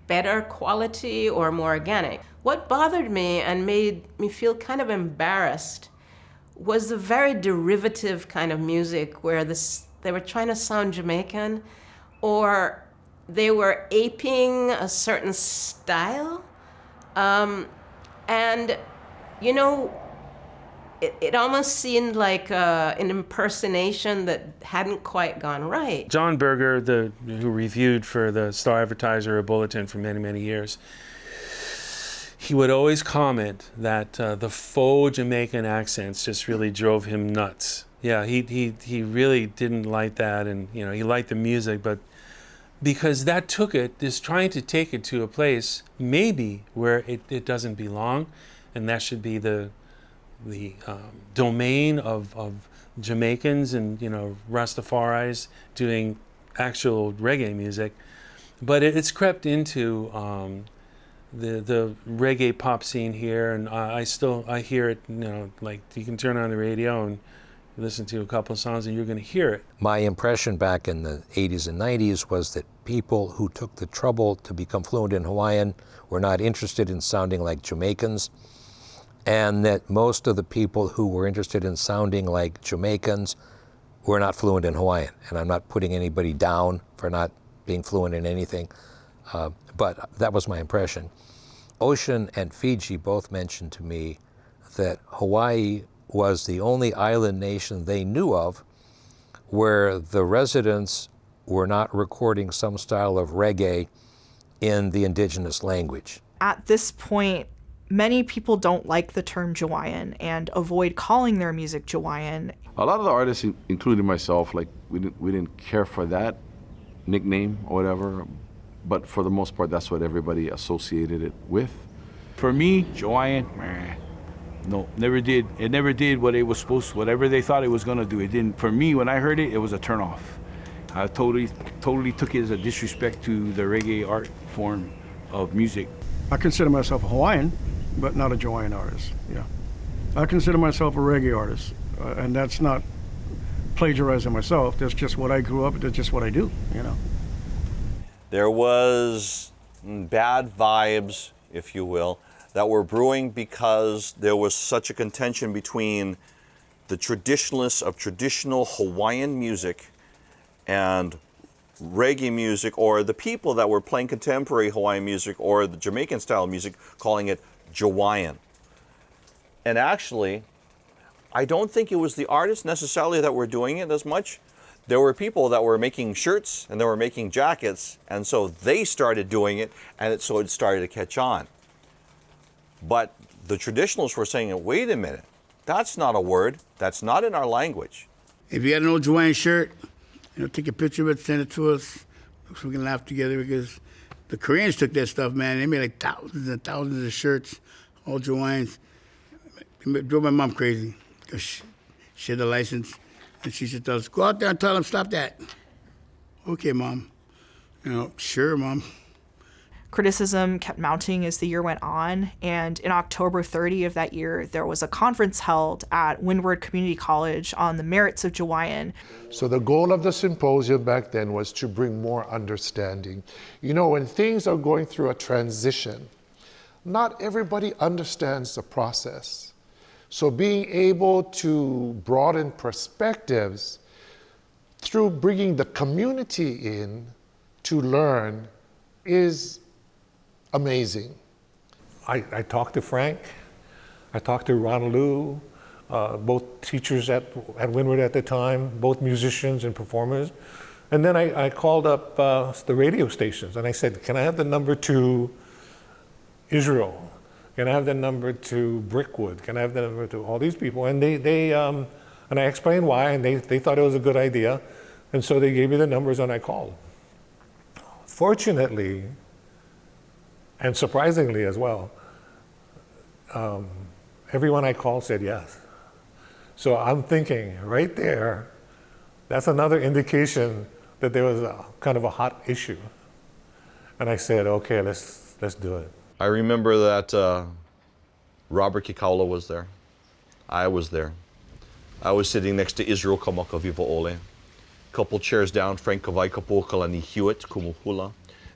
better quality or more organic. What bothered me and made me feel kind of embarrassed was the very derivative kind of music where they were trying to sound Jamaican, or they were aping a certain style. And, you know, it almost seemed like an impersonation that hadn't quite gone right. John Berger, who reviewed for the Star Advertiser or Bulletin for many, many years, he would always comment that the faux Jamaican accents just really drove him nuts. Yeah, he really didn't like that, and you know, he liked the music, but because that took it, is trying to take it to a place maybe where it doesn't belong, and that should be the domain of Jamaicans and, you know, Rastafaris doing actual reggae music, but it's crept into the reggae pop scene here, and I hear it. You know, like you can turn on the radio and listen to a couple of songs and you're going to hear it. My impression back in the 80s and 90s was that people who took the trouble to become fluent in Hawaiian were not interested in sounding like Jamaicans, and that most of the people who were interested in sounding like Jamaicans were not fluent in Hawaiian. And I'm not putting anybody down for not being fluent in anything, but that was my impression. Ocean and Fiji both mentioned to me that Hawaii was the only island nation they knew of where the residents were not recording some style of reggae in the indigenous language. At this point, many people don't like the term Jawaiian and avoid calling their music Jawaiian. A lot of the artists, including myself, like we didn't care for that nickname or whatever, but for the most part, that's what everybody associated it with. For me, Jawaiian, no, never did. It never did what it was supposed to, whatever they thought it was gonna do. It didn't. For me, when I heard it, it was a turnoff. I totally took it as a disrespect to the reggae art form of music. I consider myself a Hawaiian, but not a Jawaiian artist, yeah. I consider myself a reggae artist, and that's not plagiarizing myself. That's just what I grew up, that's just what I do, you know. There was bad vibes, if you will, that were brewing because there was such a contention between the traditionalists of traditional Hawaiian music and reggae music, or the people that were playing contemporary Hawaiian music or the Jamaican style music, calling it Jawaiian. And actually, I don't think it was the artists necessarily that were doing it as much. There were people that were making shirts and they were making jackets, and so they started doing it, and so it started to catch on. But the traditionalists were saying, wait a minute, that's not a word, that's not in our language. If you had an old Jawaiian shirt, you know, take a picture of it, send it to us, so we can laugh together, because the Koreans took that stuff, man. They made like thousands and thousands of shirts, all Jawaiians. It drove my mom crazy, because she had a license, and she should tell us, go out there and tell them, stop that. Okay, Mom. You know, sure, Mom. Criticism kept mounting as the year went on, and in October 30 of that year, there was a conference held at Windward Community College on the merits of Jawaiian. So the goal of the symposium back then was to bring more understanding. You know, when things are going through a transition, not everybody understands the process. So being able to broaden perspectives through bringing the community in to learn is amazing. I talked to Frank, I talked to Ronaldo, both teachers at Windward at the time, both musicians and performers. And then I called up the radio stations and I said, can I have the number to Israel? Can I have the number to Brickwood? Can I have the number to all these people? And and I explained why, and they thought it was a good idea. And so they gave me the numbers and I called. Fortunately, and surprisingly as well, everyone I called said yes. So I'm thinking right there, that's another indication that there was a kind of a hot issue. And I said, okay, let's do it. I remember that Robert Kikaula was there. I was there. I was sitting next to Israel Kamaka Viva Ole. Couple chairs down, Frank Kawai Kapokalani Hewitt Kumuhula.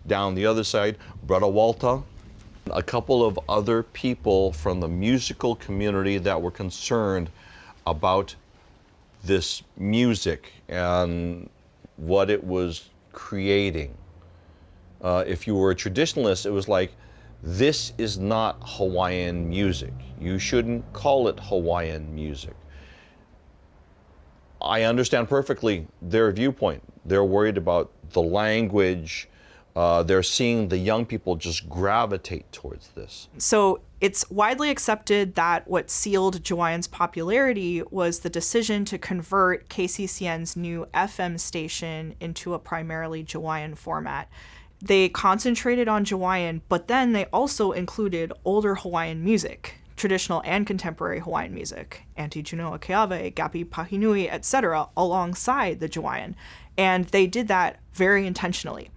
Down the other side, Brother Walter. A couple of other people from the musical community that were concerned about this music and what it was creating. If you were a traditionalist, it was like, this is not Hawaiian music. You shouldn't call it Hawaiian music. I understand perfectly their viewpoint. They're worried about the language. They're seeing the young people just gravitate towards this. So it's widely accepted that what sealed Jawaiian's popularity was the decision to convert KCCN's new FM station into a primarily Jawaiian format. They concentrated on Jawaiian, but then they also included older Hawaiian music, traditional and contemporary Hawaiian music, Auntie Junoa Keawe, Gapi Pahinui, etc., alongside the Jawaiian. And they did that very intentionally.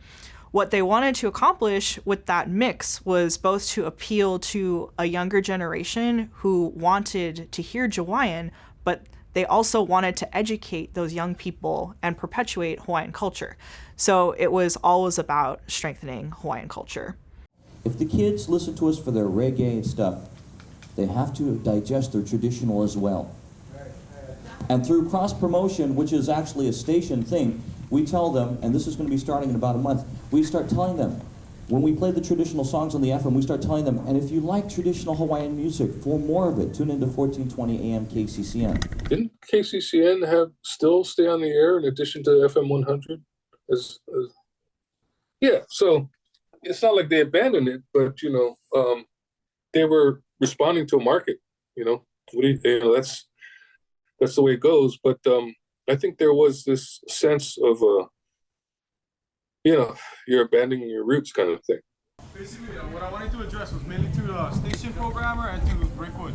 What they wanted to accomplish with that mix was both to appeal to a younger generation who wanted to hear Jawaiian, but they also wanted to educate those young people and perpetuate Hawaiian culture. So it was always about strengthening Hawaiian culture. If the kids listen to us for their reggae stuff, they have to digest their traditional as well. And through cross-promotion, which is actually a station thing, we tell them, and this is going to be starting in about a month, we start telling them, when we play the traditional songs on the FM, we start telling them, and if you like traditional Hawaiian music, for more of it, tune into 1420 AM KCCN. Didn't KCCN still stay on the air in addition to FM 100? Yeah, so it's not like they abandoned it, but, they were responding to a market, that's the way it goes. But I think there was this sense of, you're abandoning your roots kind of thing. Basically, what I wanted to address was mainly to the station programmer and to Brickwood.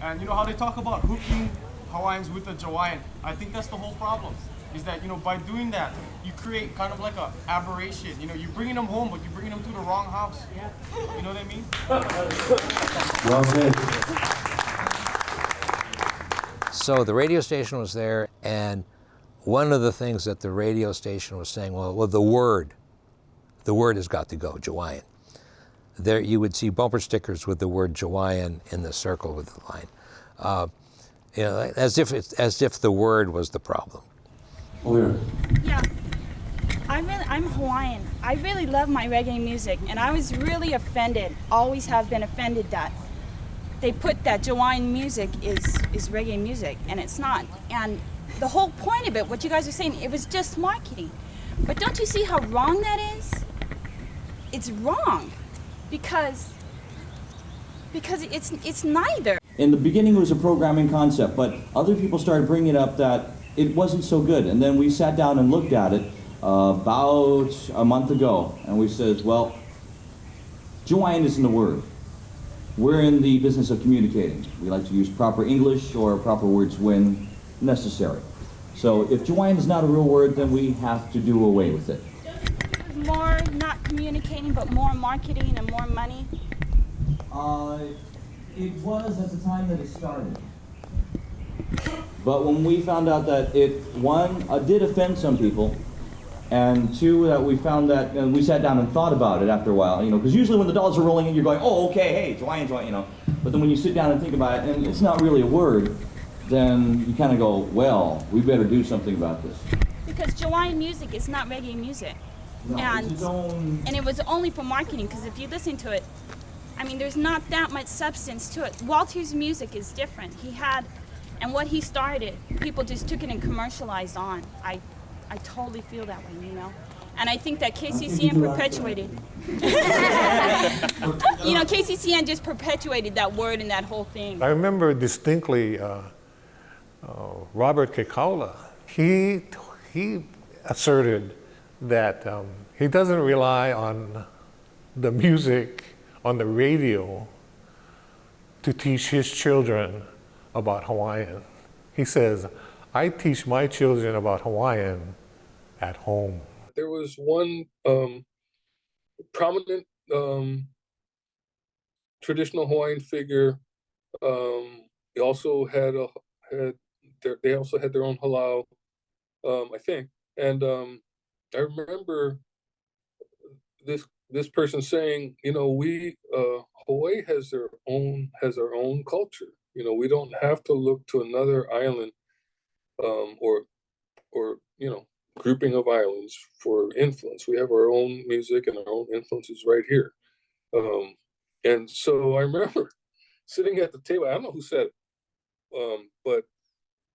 And you know how they talk about hooking Hawaiians with the Jawaiian? I think that's the whole problem, is that, by doing that, you create kind of like a aberration. You're bringing them home, but you're bringing them to the wrong house. You know what I mean? Well said. So the radio station was there, and one of the things that the radio station was saying, well, the word has got to go, Jawaiian. There you would see bumper stickers with the word Jawaiian in the circle with the line, as if the word was the problem. Yeah, I'm Hawaiian. I really love my reggae music, and I was really offended, always have been offended that they put that Jawaiian music is reggae music, and it's not. And the whole point of it, what you guys are saying, it was just marketing. But don't you see how wrong that is? It's wrong, because it's neither. In the beginning, it was a programming concept, but other people started bringing it up that it wasn't so good. And then we sat down and looked at it about a month ago, and we said, well, Jawaiian isn't a word. We're in the business of communicating. We like to use proper English or proper words when necessary. So if Jawaiian is not a real word, then we have to do away with it. It was more not communicating, but more marketing and more money. It was at the time that it started. But when we found out that it, one, did offend some people, and two, that we found that, and we sat down and thought about it after a while, because usually when the dollars are rolling in, you're going, oh, okay, hey, Jawaiian, But then when you sit down and think about it, and it's not really a word, then you kind of go, well, we better do something about this. Because Jawaiian music is not reggae music. No, and, it's its own... and it was only for marketing, because if you listen to it, I mean, there's not that much substance to it. Walter's music is different. He had, and what he started, people just took it and commercialized on. I totally feel that way, you know? And I think that KCCN perpetuated. You know, KCCN just perpetuated that word and that whole thing. I remember distinctly Robert Kekaula. He asserted that he doesn't rely on the music on the radio to teach his children about Hawaiian. He says, I teach my children about Hawaiian at home. There was one prominent traditional Hawaiian figure. They also had their own halau, I think. And I remember this person saying, you know, Hawaii has our own culture. You know, we don't have to look to another island or you know, grouping of islands for influence. We have our own music and our own influences right here. And so I remember sitting at the table, I don't know who said it, but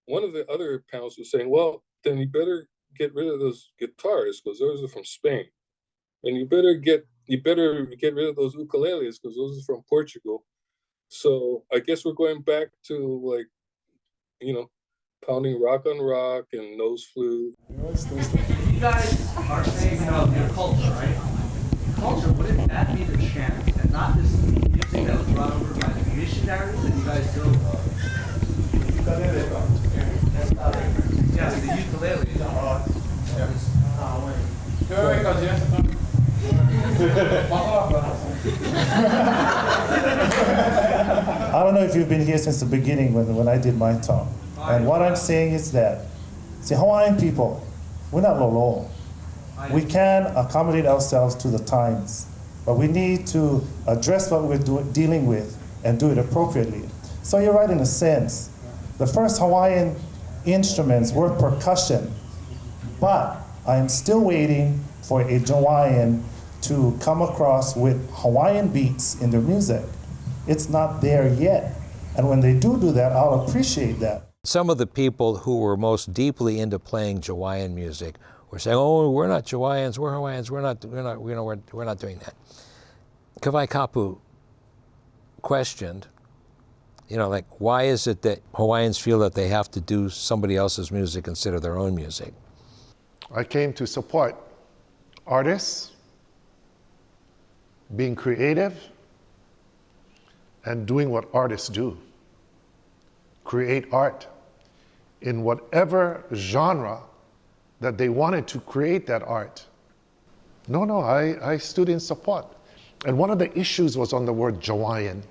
one of the other panels was saying, well, then you better get rid of those guitars because those are from Spain. And you better get rid of those ukuleles because those are from Portugal. So I guess we're going back to, like, you know, pounding rock on rock and nose flute. You guys are saying, you know, your culture, right? Culture, wouldn't that be the chant and not this music that was brought over by the missionaries that you guys still yes, the ukulele. I don't know if you've been here since the beginning when I did my talk. And what I'm saying is that, see, Hawaiian people, we're not lolo. We can accommodate ourselves to the times, but we need to address what we're dealing with and do it appropriately. So you're right in a sense. The first Hawaiian instruments were percussion, but I am still waiting for a Jawaiian to come across with Hawaiian beats in their music. It's not there yet. And when they do that, I'll appreciate that. Some of the people who were most deeply into playing Jawaiian music were saying, "Oh, we're not Jawaiians, we're Hawaiians, we're not doing that." Kawai Kapu questioned, you know, like, why is it that Hawaiians feel that they have to do somebody else's music instead of their own music? I came to support artists being creative and doing what artists do. Create art in whatever genre that they wanted to create that art. No, I stood in support. And one of the issues was on the word Jawaiian.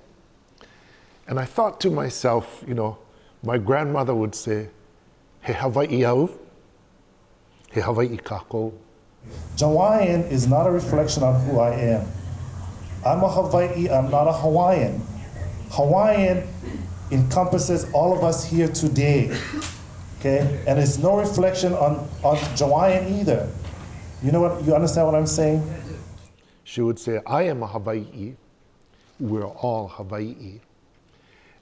And I thought to myself, you know, my grandmother would say, he Hawaii au, he Hawaii kako. Jawaiian is not a reflection on who I am. I'm a Hawaii, I'm not a Hawaiian. Hawaiian encompasses all of us here today, okay? And it's no reflection on Jawaiian either. You know what, you understand what I'm saying? She would say, I am a Hawaii, we're all Hawaii.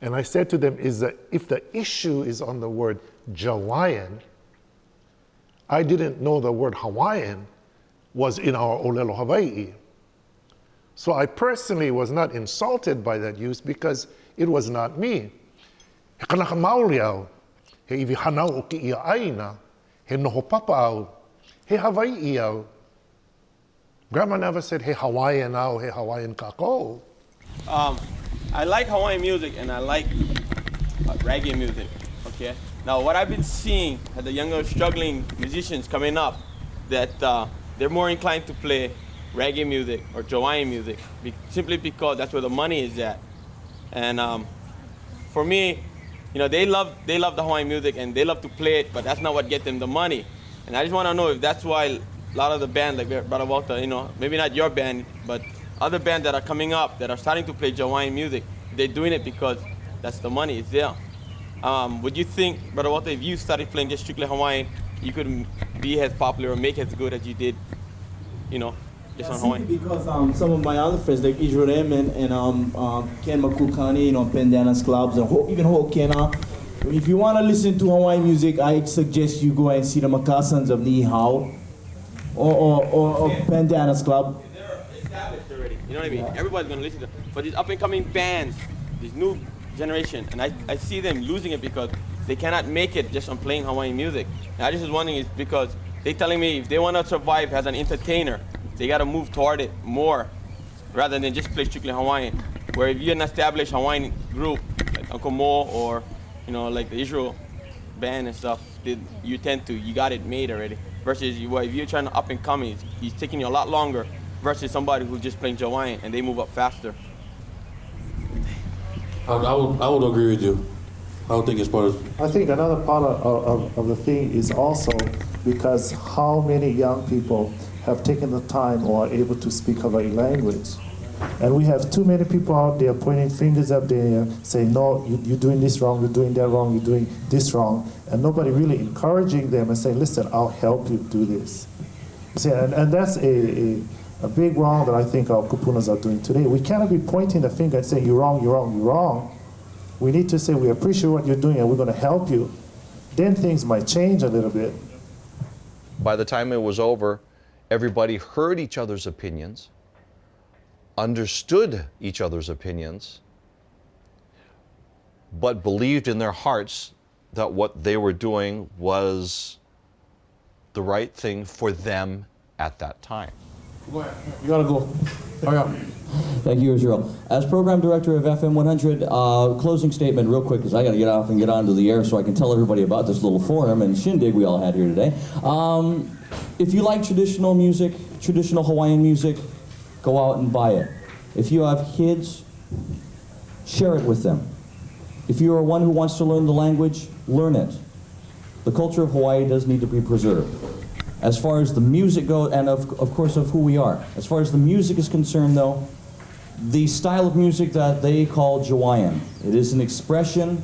And I said to them, is that if the issue is on the word Jawaiian, I didn't know the word Hawaiian was in our Olelo Hawaii. So I personally was not insulted by that use because it was not me. He kanaka maoli au, he iwi hanau o ki ia aina, he noho papa au, he Hawaii au. Grandma never said, hey Hawaiian au, hey Hawaiian kako. I like Hawaiian music and I like reggae music, okay? Now what I've been seeing at the younger struggling musicians coming up, that they're more inclined to play reggae music or Jawaiian music, simply because that's where the money is at. And for me, you know, they love the Hawaiian music and they love to play it, but that's not what gets them the money. And I just want to know if that's why a lot of the bands, like Brother Walter, you know, maybe not your band, but other bands that are coming up that are starting to play Jawaiian music, they're doing it because that's the money, it's there. Would you think, Brother Walter, if you started playing just strictly Hawaiian, you couldn't be as popular or make as good as you did, you know, just on Hawaii? Because some of my other friends, like Israel and Ken Makukani, you know, Pendanas clubs, and even Ho'okena. If you want to listen to Hawaiian music, I suggest you go and see the Makassans of Nihao or Pendanas club. They're established already, you know what I mean? Everybody's going to listen to them. But these up-and-coming bands, this new generation, and I see them losing it because they cannot make it just on playing Hawaiian music. And I just was wondering, is because they're telling me if they want to survive as an entertainer, they got to move toward it more rather than just play strictly Hawaiian. Where if you're an established Hawaiian group, like Uncle Mo or, you know, like the Israel band and stuff, you got it made already. Versus if you're trying to up and come, he's taking you a lot longer versus somebody who's just playing Jawaiian and they move up faster. I would agree with you. I don't think it's part of... I think another part of the thing is also because how many young people have taken the time or are able to speak Hawaii language. And we have too many people out there pointing fingers up there saying, no, you're doing this wrong, you're doing that wrong, you're doing this wrong. And nobody really encouraging them and saying, listen, I'll help you do this. See, and that's a big wrong that I think our kupunas are doing today. We cannot be pointing the finger and saying, you're wrong, you're wrong, you're wrong. We need to say, we appreciate what you're doing and we're going to help you. Then things might change a little bit. By the time it was over, everybody heard each other's opinions, understood each other's opinions, but believed in their hearts that what they were doing was the right thing for them at that time. You gotta go. Hurry up. Thank you, Israel. As program director of FM 100, closing statement real quick, because I got to get off and get onto the air so I can tell everybody about this little forum and shindig we all had here today. If you like traditional music, traditional Hawaiian music, go out and buy it. If you have kids, share it with them. If you are one who wants to learn the language, learn it. The culture of Hawaii does need to be preserved. As far as the music goes, and of course of who we are, as far as the music is concerned though, the style of music that they call Jawaiian, it is an expression,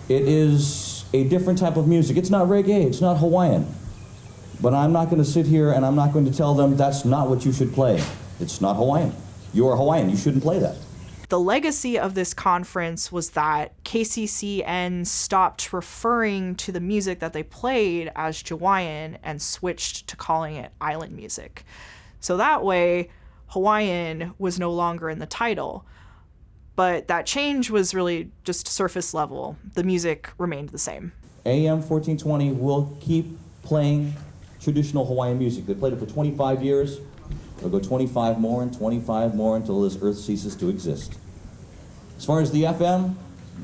it is a different type of music. It's not reggae, it's not Hawaiian. But I'm not going to sit here and I'm not going to tell them that's not what you should play. It's not Hawaiian. You are Hawaiian, you shouldn't play that. The legacy of this conference was that KCCN stopped referring to the music that they played as Jawaiian and switched to calling it island music. So that way, Hawaiian was no longer in the title. But that change was really just surface level. The music remained the same. AM 1420 will keep playing traditional Hawaiian music. They played it for 25 years. They'll go 25 more and 25 more until this earth ceases to exist. As far as the FM,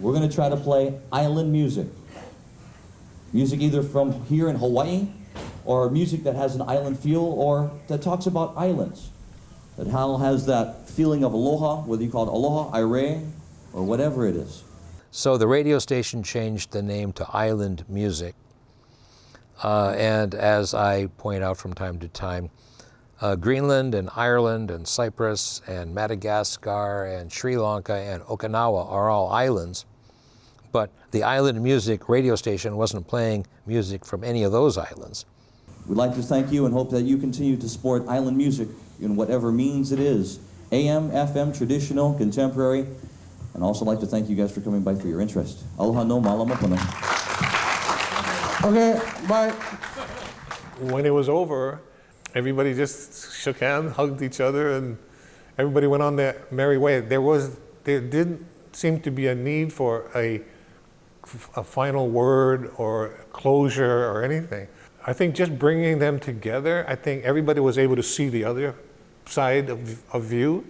we're going to try to play island music. Music either from here in Hawaii, or music that has an island feel, or that talks about islands. That has that feeling of aloha, whether you call it aloha, aire, or whatever it is. So the radio station changed the name to Island Music. And as I point out from time to time, Greenland and Ireland and Cyprus and Madagascar and Sri Lanka and Okinawa are all islands, but the Island Music radio station wasn't playing music from any of those islands. We'd like to thank you and hope that you continue to support island music in whatever means it is, AM, FM, traditional, contemporary, and also like to thank you guys for coming by for your interest. Aloha no malamapuna. Okay, bye. When it was over, everybody just shook hands, hugged each other, and everybody went on their merry way. There didn't seem to be a need for a final word or closure or anything. I think just bringing them together, I think everybody was able to see the other side of view.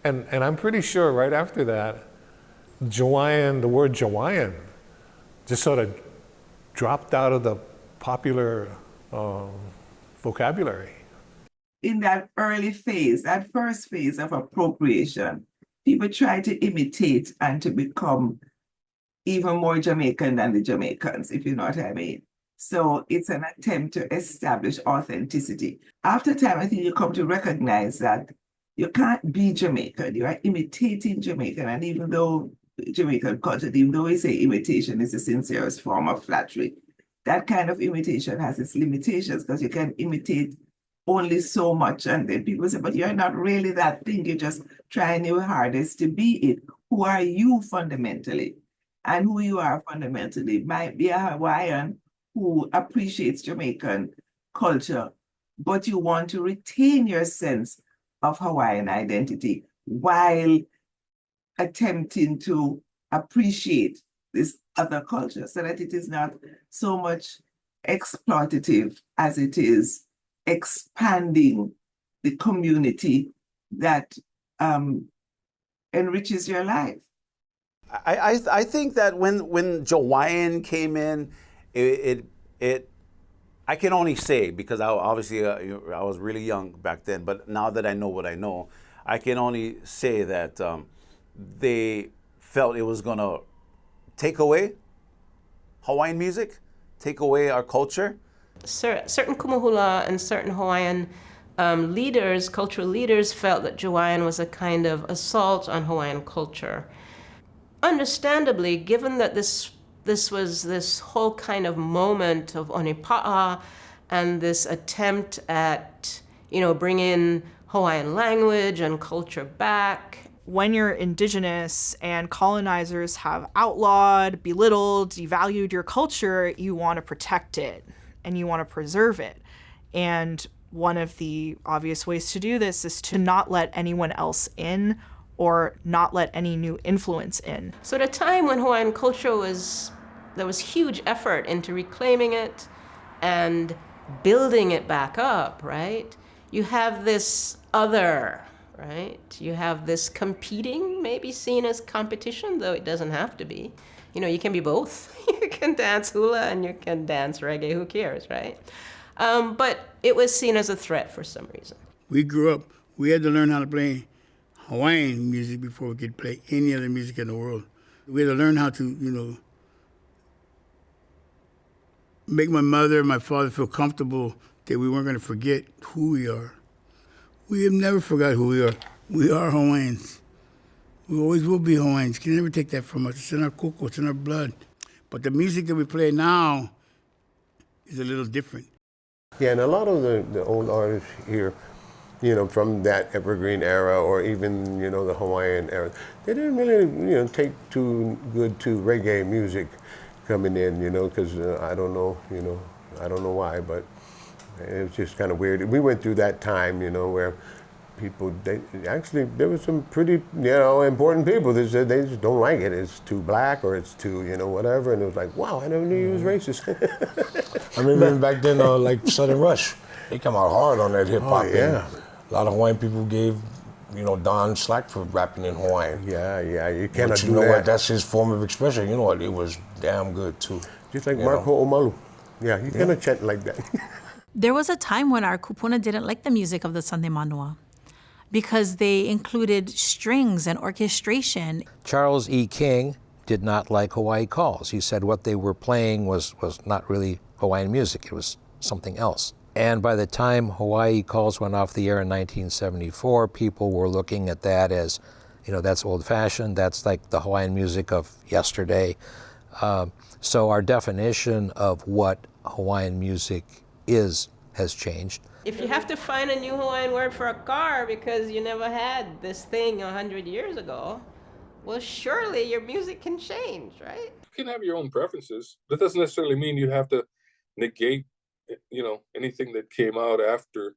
And I'm pretty sure right after that, Jawaiian, the word Jawaiian, just sort of dropped out of the popular vocabulary. In that early phase, that first phase of appropriation, people try to imitate and to become even more Jamaican than the Jamaicans, if you know what I mean. So it's an attempt to establish authenticity. After time, I think you come to recognize that you can't be Jamaican. You are imitating Jamaican. And even though Jamaican culture, even though we say imitation is the sincerest form of flattery, that kind of imitation has its limitations because you can imitate only so much. And then people say, but you're not really that thing. You're just trying your hardest to be it. Who are you fundamentally? And who you are fundamentally might be a Hawaiian who appreciates Jamaican culture, but you want to retain your sense of Hawaiian identity while attempting to appreciate this other culture so that it is not so much exploitative as it is expanding the community that enriches your life. I think that when Jawaiian came in, I can only say, because I was really young back then, but now that I know what I know, I can only say that they felt it was going to take away Hawaiian music, take away our culture. Certain kumuhula and certain Hawaiian leaders, cultural leaders, felt that Jawaiian was a kind of assault on Hawaiian culture. Understandably, given that this was this whole kind of moment of onipa'a and this attempt at, bringing Hawaiian language and culture back. When you're indigenous and colonizers have outlawed, belittled, devalued your culture, you want to protect it and you want to preserve it. And one of the obvious ways to do this is to not let anyone else in or not let any new influence in. So at a time when Hawaiian culture there was huge effort into reclaiming it and building it back up, right? You have this other, right? You have this competing, maybe seen as competition, though it doesn't have to be. You can be both. You can dance hula and you can dance reggae, who cares, right? But it was seen as a threat for some reason. We grew up, we had to learn how to play Hawaiian music before we could play any other music in the world. We had to learn how to, make my mother and my father feel comfortable that we weren't going to forget who we are. We have never forgot who we are. We are Hawaiians. We always will be Hawaiians. You can never take that from us. It's in our koko, it's in our blood. But the music that we play now is a little different. Yeah, and a lot of the old artists here, from that evergreen era or even, the Hawaiian era, they didn't really, take too good to reggae music coming in, because I don't know why, but it was just kind of weird. We went through that time, where people, there were some pretty, important people that said they just don't like it. It's too black or it's too, whatever. And it was like, wow, I never knew you was racist. I remember even back then, like Southern Rush, they come out hard on that hip hop. Oh, yeah. A lot of Hawaiian people gave, Don slack for rapping in Hawaiian. Yeah, you cannot but do you know that. what? That's his form of expression. You know what? It was damn good too. Just like Marco Omalu. Yeah, you cannot chant like that. There was a time when our kupuna didn't like the music of the Sunday Manua because they included strings and orchestration. Charles E. King did not like Hawaii Calls. He said what they were playing was not really Hawaiian music. It was something else. And by the time Hawaii Calls went off the air in 1974, people were looking at that as, that's old-fashioned. That's like the Hawaiian music of yesterday. So our definition of what Hawaiian music is has changed. If you have to find a new Hawaiian word for a car because you never had this thing 100 years ago, well, surely your music can change, right? You can have your own preferences. That doesn't necessarily mean you have to negate, anything that came out after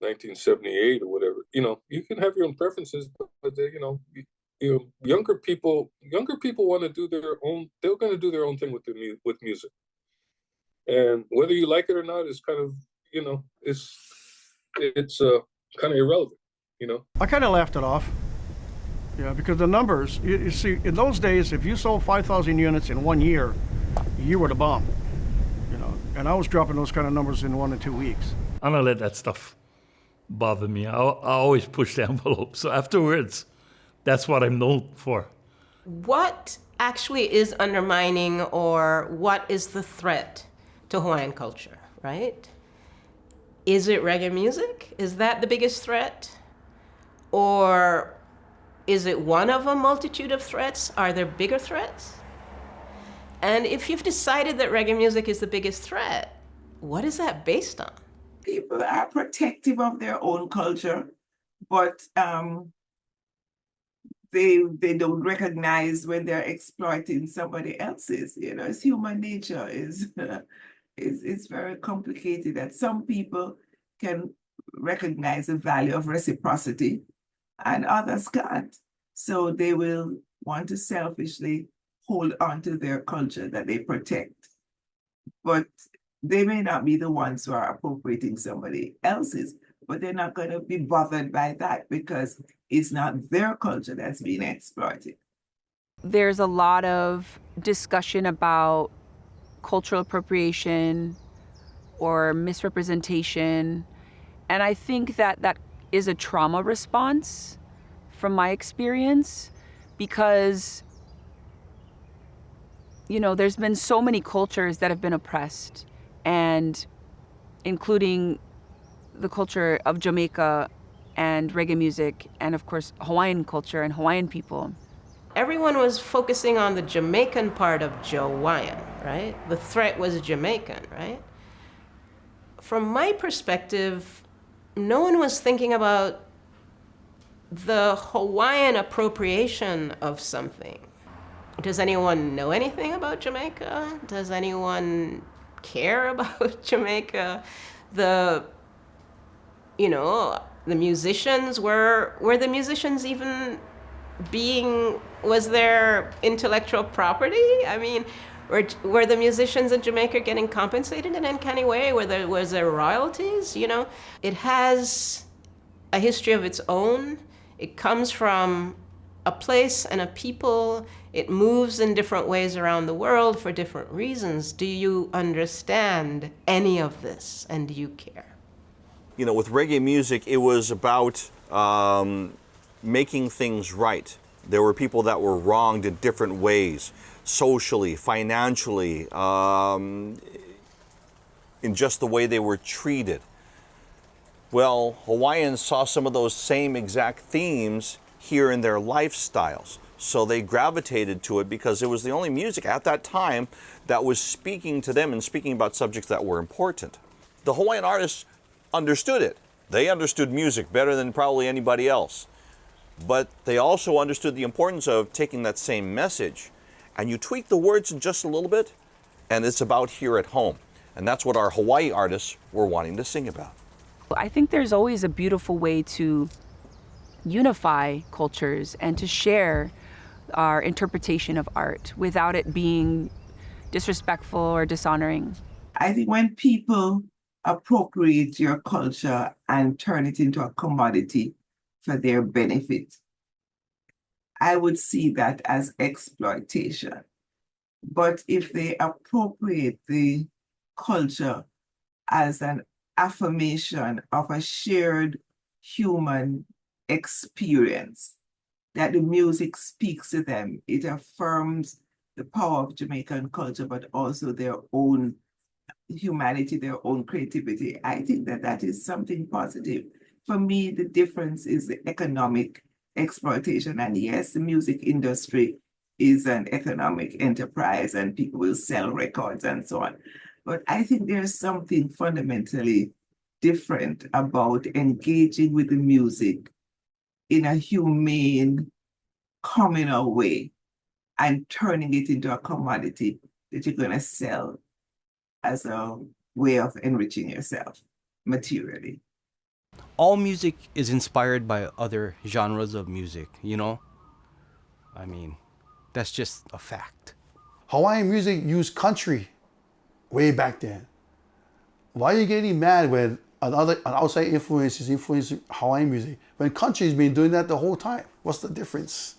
1978 or whatever. You can have your own preferences, but younger people want to do their own. They're going to do their own thing with music, and whether you like it or not is kind of, it's kind of irrelevant. I kind of laughed it off. Yeah, because the numbers, you see, in those days, if you sold 5,000 units in 1 year, you were the bomb. And I was dropping those kind of numbers in 1 to 2 weeks. I don't let that stuff bother me. I always push the envelope. So afterwards, that's what I'm known for. What actually is undermining, or what is the threat to Hawaiian culture, right? Is it reggae music? Is that the biggest threat? Or is it one of a multitude of threats? Are there bigger threats? And if you've decided that reggae music is the biggest threat, what is that based on? People are protective of their own culture, but they don't recognize when they're exploiting somebody else's. You know, it's human nature is it's very complicated. That some people can recognize the value of reciprocity, and others can't. So they will want to selfishly hold on to their culture that they protect, but they may not be the ones who are appropriating somebody else's, but they're not going to be bothered by that because it's not their culture that's being exploited. There's a lot of discussion about cultural appropriation or misrepresentation, and I think that that is a trauma response from my experience, because you know, there's been so many cultures that have been oppressed, and including the culture of Jamaica and reggae music, and of course Hawaiian culture and Hawaiian people. Everyone was focusing on the Jamaican part of Jawaiian, right? The threat was Jamaican, right? From my perspective, no one was thinking about the Hawaiian appropriation of something. Does anyone know anything about Jamaica? Does anyone care about Jamaica? The musicians, were the musicians even was there intellectual property? I mean, were the musicians in Jamaica getting compensated in any way? Was there royalties? You know, it has a history of its own. It comes from a place and a people. It moves in different ways around the world for different reasons. Do you understand any of this, and do you care? You know, with reggae music, it was about making things right. There were people that were wronged in different ways, socially, financially, in just the way they were treated. Well, Hawaiians saw some of those same exact themes here in their lifestyles. So they gravitated to it because it was the only music at that time that was speaking to them and speaking about subjects that were important. The Hawaiian artists understood it. They understood music better than probably anybody else. But they also understood the importance of taking that same message and you tweak the words in just a little bit, and it's about here at home. And that's what our Hawaii artists were wanting to sing about. I think there's always a beautiful way to unify cultures and to share our interpretation of art without it being disrespectful or dishonoring. I think when people appropriate your culture and turn it into a commodity for their benefit, I would see that as exploitation. But if they appropriate the culture as an affirmation of a shared human experience, that the music speaks to them, it affirms the power of Jamaican culture, but also their own humanity, their own creativity. I think that that is something positive. For me, the difference is the economic exploitation. And yes, the music industry is an economic enterprise and people will sell records and so on. But I think there's something fundamentally different about engaging with the music in a humane, communal way and turning it into a commodity that you're going to sell as a way of enriching yourself materially. All music is inspired by other genres of music, you know? I mean, that's just a fact. Hawaiian music used country way back then. Why are you getting mad when an outside influence is influencing Hawaiian music when country's been doing that the whole time? What's the difference?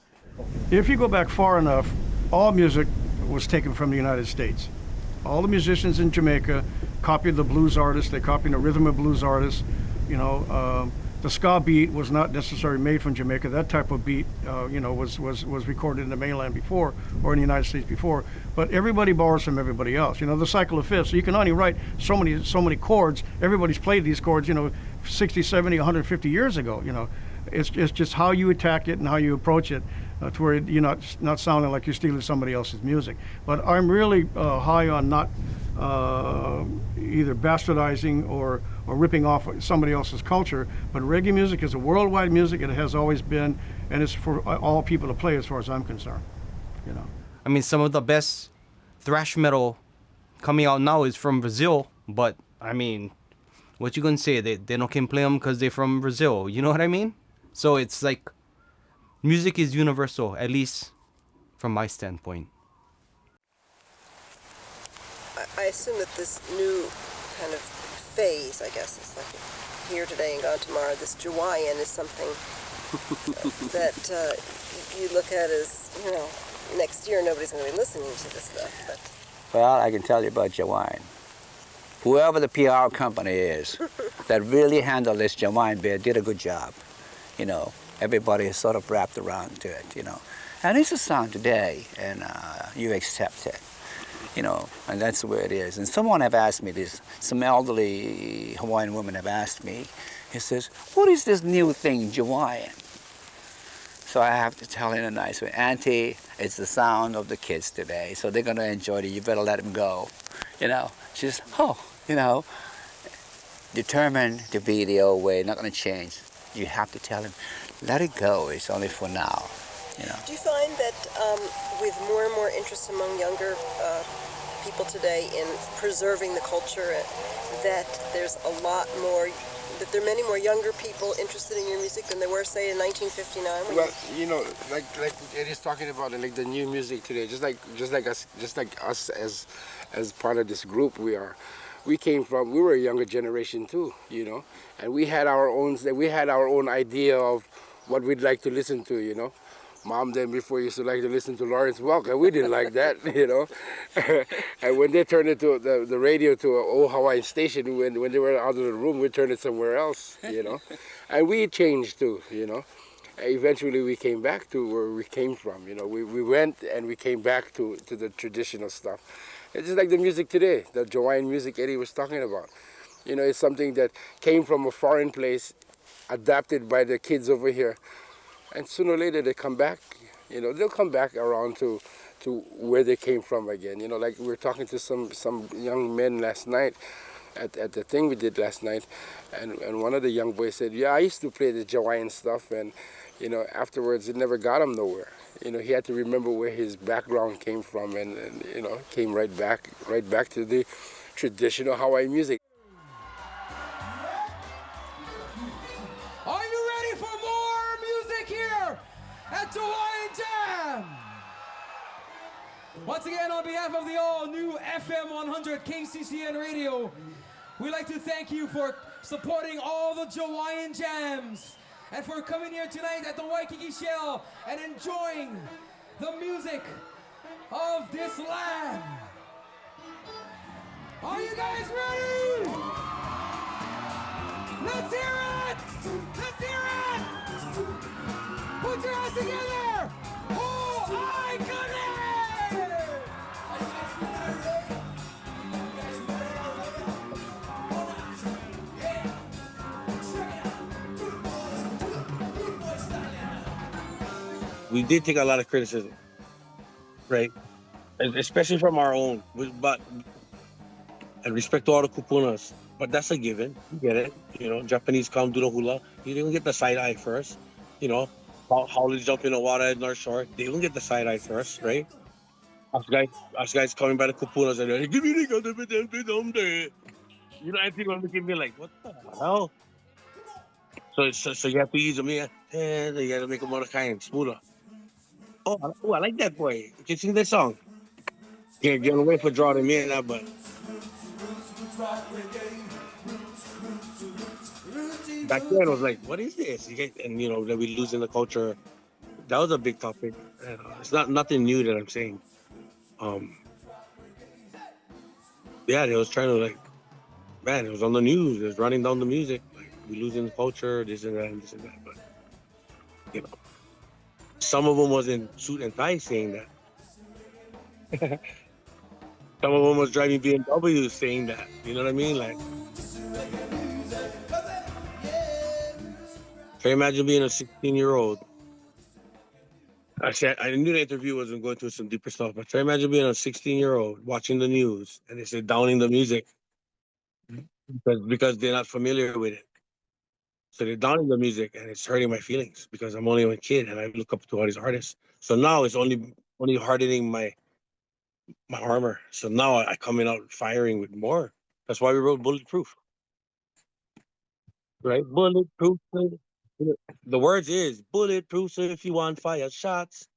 If you go back far enough, all music was taken from the United States. All the musicians in Jamaica copied the blues artists, they copied the rhythm and blues artists. You know, the ska beat was not necessarily made from Jamaica. That type of beat, was recorded in the mainland before, or in the United States before. But everybody borrows from everybody else. You know, the cycle of fifths. So you can only write so many chords. Everybody's played these chords, 60, 70, 150 years ago. You know, it's just how you attack it and how you approach it. to where you're not sounding like you're stealing somebody else's music. But I'm really high on not either bastardizing or ripping off somebody else's culture. But reggae music is a worldwide music, and it has always been, and it's for all people to play as far as I'm concerned. You know. I mean, some of the best thrash metal coming out now is from Brazil, but I mean, what you gonna say? They don't can play them because they're from Brazil. You know what I mean? So it's like, music is universal, at least from my standpoint. I assume that this new kind of phase, I guess, it's like here today and gone tomorrow, this Jawaiian is something that you look at as, next year nobody's going to be listening to this stuff. But. Well, I can tell you about Jawaiian. Whoever the PR company is that really handled this Jawaiian bit did a good job. Everybody is sort of wrapped around to it, And it's a song today, and you accept it, and that's the way it is. And someone have asked me this, some elderly Hawaiian women have asked me, he says, what is this new thing, Jawaiian? So I have to tell in a nice way, Auntie, it's the sound of the kids today, so they're going to enjoy it, you better let them go. She says, determined to be the old way, not going to change. You have to tell him, let it go, it's only for now, Do you find that with more and more interest among younger people today in preserving the culture, that there's a lot more, that there are many more younger people interested in your music than there were, say, in 1959? Well, like Eddie's talking about, like the new music today, just like us as part of this group, we were a younger generation too, and we had our own idea of what we'd like to listen to, Mom then before used to like to listen to Lawrence Welk, and we didn't like that, And when they turned it to the radio to an old Hawaiian station, when they were out of the room, we turned it somewhere else, And we changed too, Eventually we came back to where we came from, We went and we came back to the traditional stuff. It's just like the music today, the Jawaiian music Eddie was talking about. It's something that came from a foreign place, adapted by the kids over here. And sooner or later they come back, they'll come back around to where they came from again. Like we were talking to some young men last night at the thing we did last night. And one of the young boys said, yeah, I used to play the Jawaiian stuff. And, afterwards it never got him nowhere. He had to remember where his background came from and came right back to the traditional Hawaiian music. Are you ready for more music here at Jawaiian Jam? Once again, on behalf of the all-new FM 100 KCCN Radio, we'd like to thank you for supporting all the Jawaiian Jams and for coming here tonight at the Waikiki Shell and enjoying the music of this land. Are you guys ready? Let's hear it! Let's hear it! Put your hands together! Oh my goodness! We did take a lot of criticism, right? Especially from our own, but and respect to all the kupunas. But that's a given. You get it. Japanese come do the hula. You don't get the side eye first. Howlers jump in the water at North Shore. They don't get the side eye first, right? Us guys coming by the kupunas and they're like, give me the and people are looking at me like, what the hell? So you have to ease them in. And you got to make them more kind, smoother. Oh, I like that boy. You can sing that song. Can't get away for drawing them in now, but. Back then, I was like, what is this? And, that we losing the culture. That was a big topic. It's nothing new that I'm saying. Yeah, they was trying to, it was on the news. It was running down the music. We losing the culture, this and that, and this and that. But, some of them was in suit and tie saying that. Some of them was driving BMW saying that. You know what I mean? Can you imagine being a 16-year-old I knew the interview wasn't going through some deeper stuff, but try to imagine being a 16-year-old watching the news and they say downing the music because they're not familiar with it. So they're downing the music and it's hurting my feelings because I'm only a kid and I look up to all these artists. So now it's only hardening my armor. So now I come in out firing with more. That's why we wrote Bulletproof. Right? Bulletproof. The words is bulletproof, so if you want fire shots,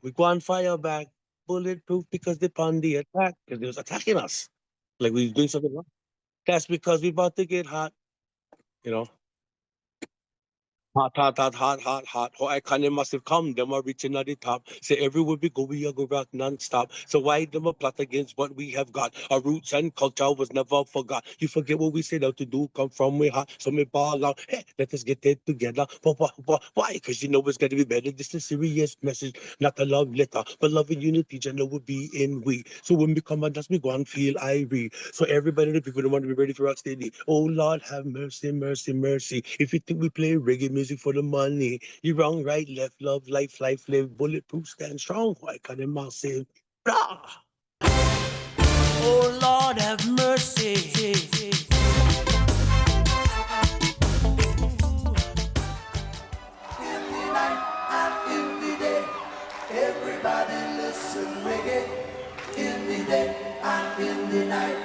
we go on fire back. Bulletproof because they on the attack, because they was attacking us. Like we was doing something wrong. That's because we about to get hot, you know. Hot. Oh, I can't massive come. Them are reaching at the top. Say everywhere we go, we are go rock non-stop. So why them a plot against what we have got? Our roots and culture was never forgot. You forget what we set out to do. Come from we hot. So me ball out. Hey, let us get it together. But why? Because you know it's gonna be better. This is a serious message, not a love letter. But love and unity, gender will be in we. So when we come and just me go and feel irie. So everybody, the people don't want to be ready for rock steady. Oh Lord, have mercy, mercy, mercy. If you think we play reggae music for the money, you wrong, right, left, love, life, live, bulletproof, stand strong. Why can't them all say, blah? Oh Lord, have mercy. In the night and in the day, everybody listen reggae. In the day and in the night,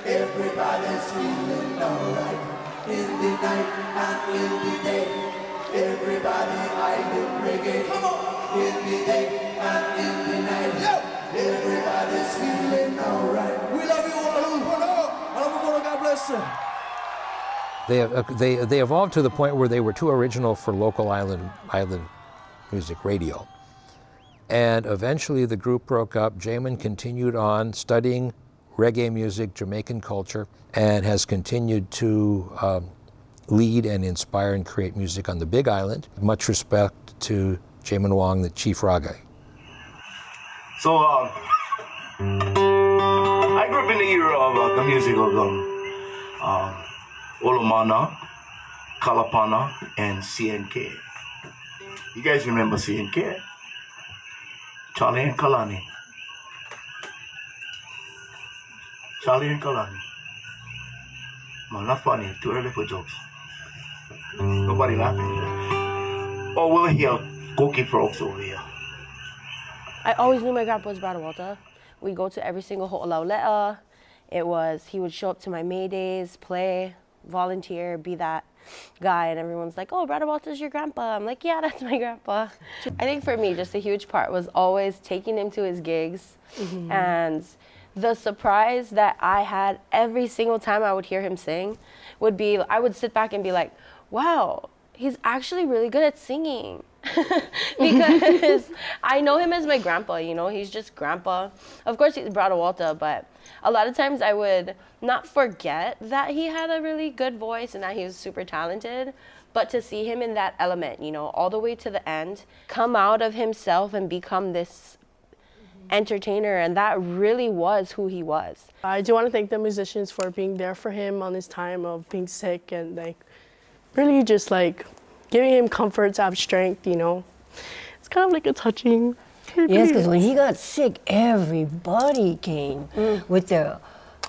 everybody's feeling alright. In the night and in the day, everybody idle reggae. Come on. In the day and in the night, everybody's feeling alright. We love you all. God bless you. They evolved to the point where they were too original for local island music radio. And eventually the group broke up. Jamin continued on studying reggae music, Jamaican culture, and has continued to lead and inspire and create music on the Big Island. Much respect to Jamin Wong, the Chief Reggae. So I grew up in the era of the music of Olomana, Kalapana, and CNK. You guys remember CNK? Charlie and Kalani. Charlie and Kalani. Man, not funny. Too early for jokes. Nobody laughing. Oh, we'll hear Cookie Frogs over here. I always knew my grandpa was Brother Walter. We'd go to every single ho'olaulea. He would show up to my May days, play, volunteer, be that guy, and everyone's like, oh, Brother Walter's your grandpa. I'm like, yeah, that's my grandpa. I think for me, just a huge part was always taking him to his gigs, and the surprise that I had every single time I would hear him sing would be, I would sit back and be like, wow, he's actually really good at singing. Because I know him as my grandpa, you know, he's just grandpa. Of course, he's Brother Walter, but a lot of times I would not forget that he had a really good voice and that he was super talented, but to see him in that element, you know, all the way to the end, come out of himself and become this entertainer, and that really was who he was. I do want to thank the musicians for being there for him on his time of being sick and like really just like giving him comfort to have strength, you know. It's kind of like a touching. Yes, because when he got sick, everybody came with their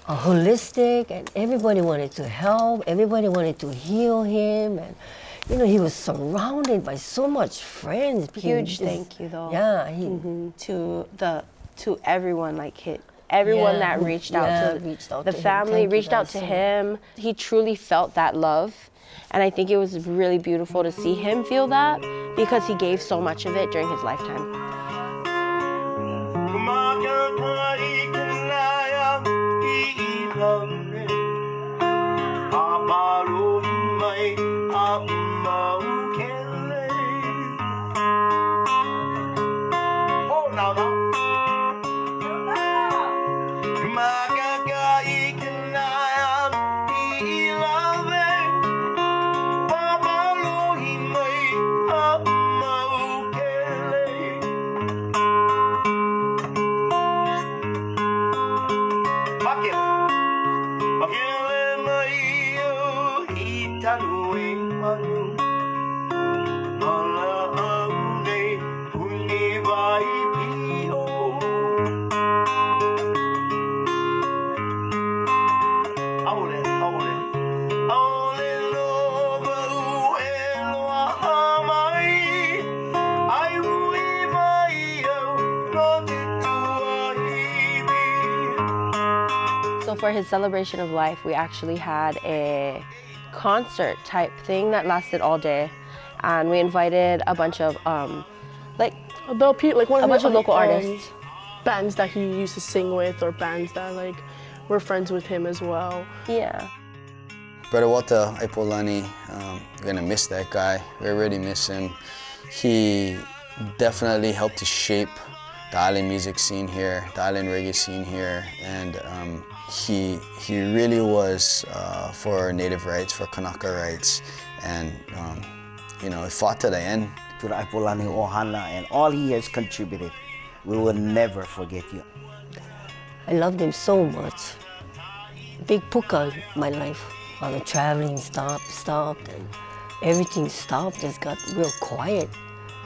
holistic, and everybody wanted to help, everybody wanted to heal him, and you know, he was surrounded by so much friends. Huge thank you though. Yeah, to everyone, like everyone that reached out to the family, reached out to him. He truly felt that love. And I think it was really beautiful to see him feel that because he gave so much of it during his lifetime. Oh, now. for his celebration of life, we actually had a concert type thing that lasted all day. And we invited a bunch of like a bunch of local artists. Bands that he used to sing with, or bands that like were friends with him as well. Yeah. Brother Walter Aipolani, we're gonna miss that guy. We already miss him. He definitely helped to shape the island music scene here, the island reggae scene here, and he really was for native rights, for Kanaka rights, and he fought to the end. To the Aipolani Ohana and all he has contributed, we will never forget you. I loved him so much. Big puka in my life. All the traveling stopped, and everything stopped, just got real quiet,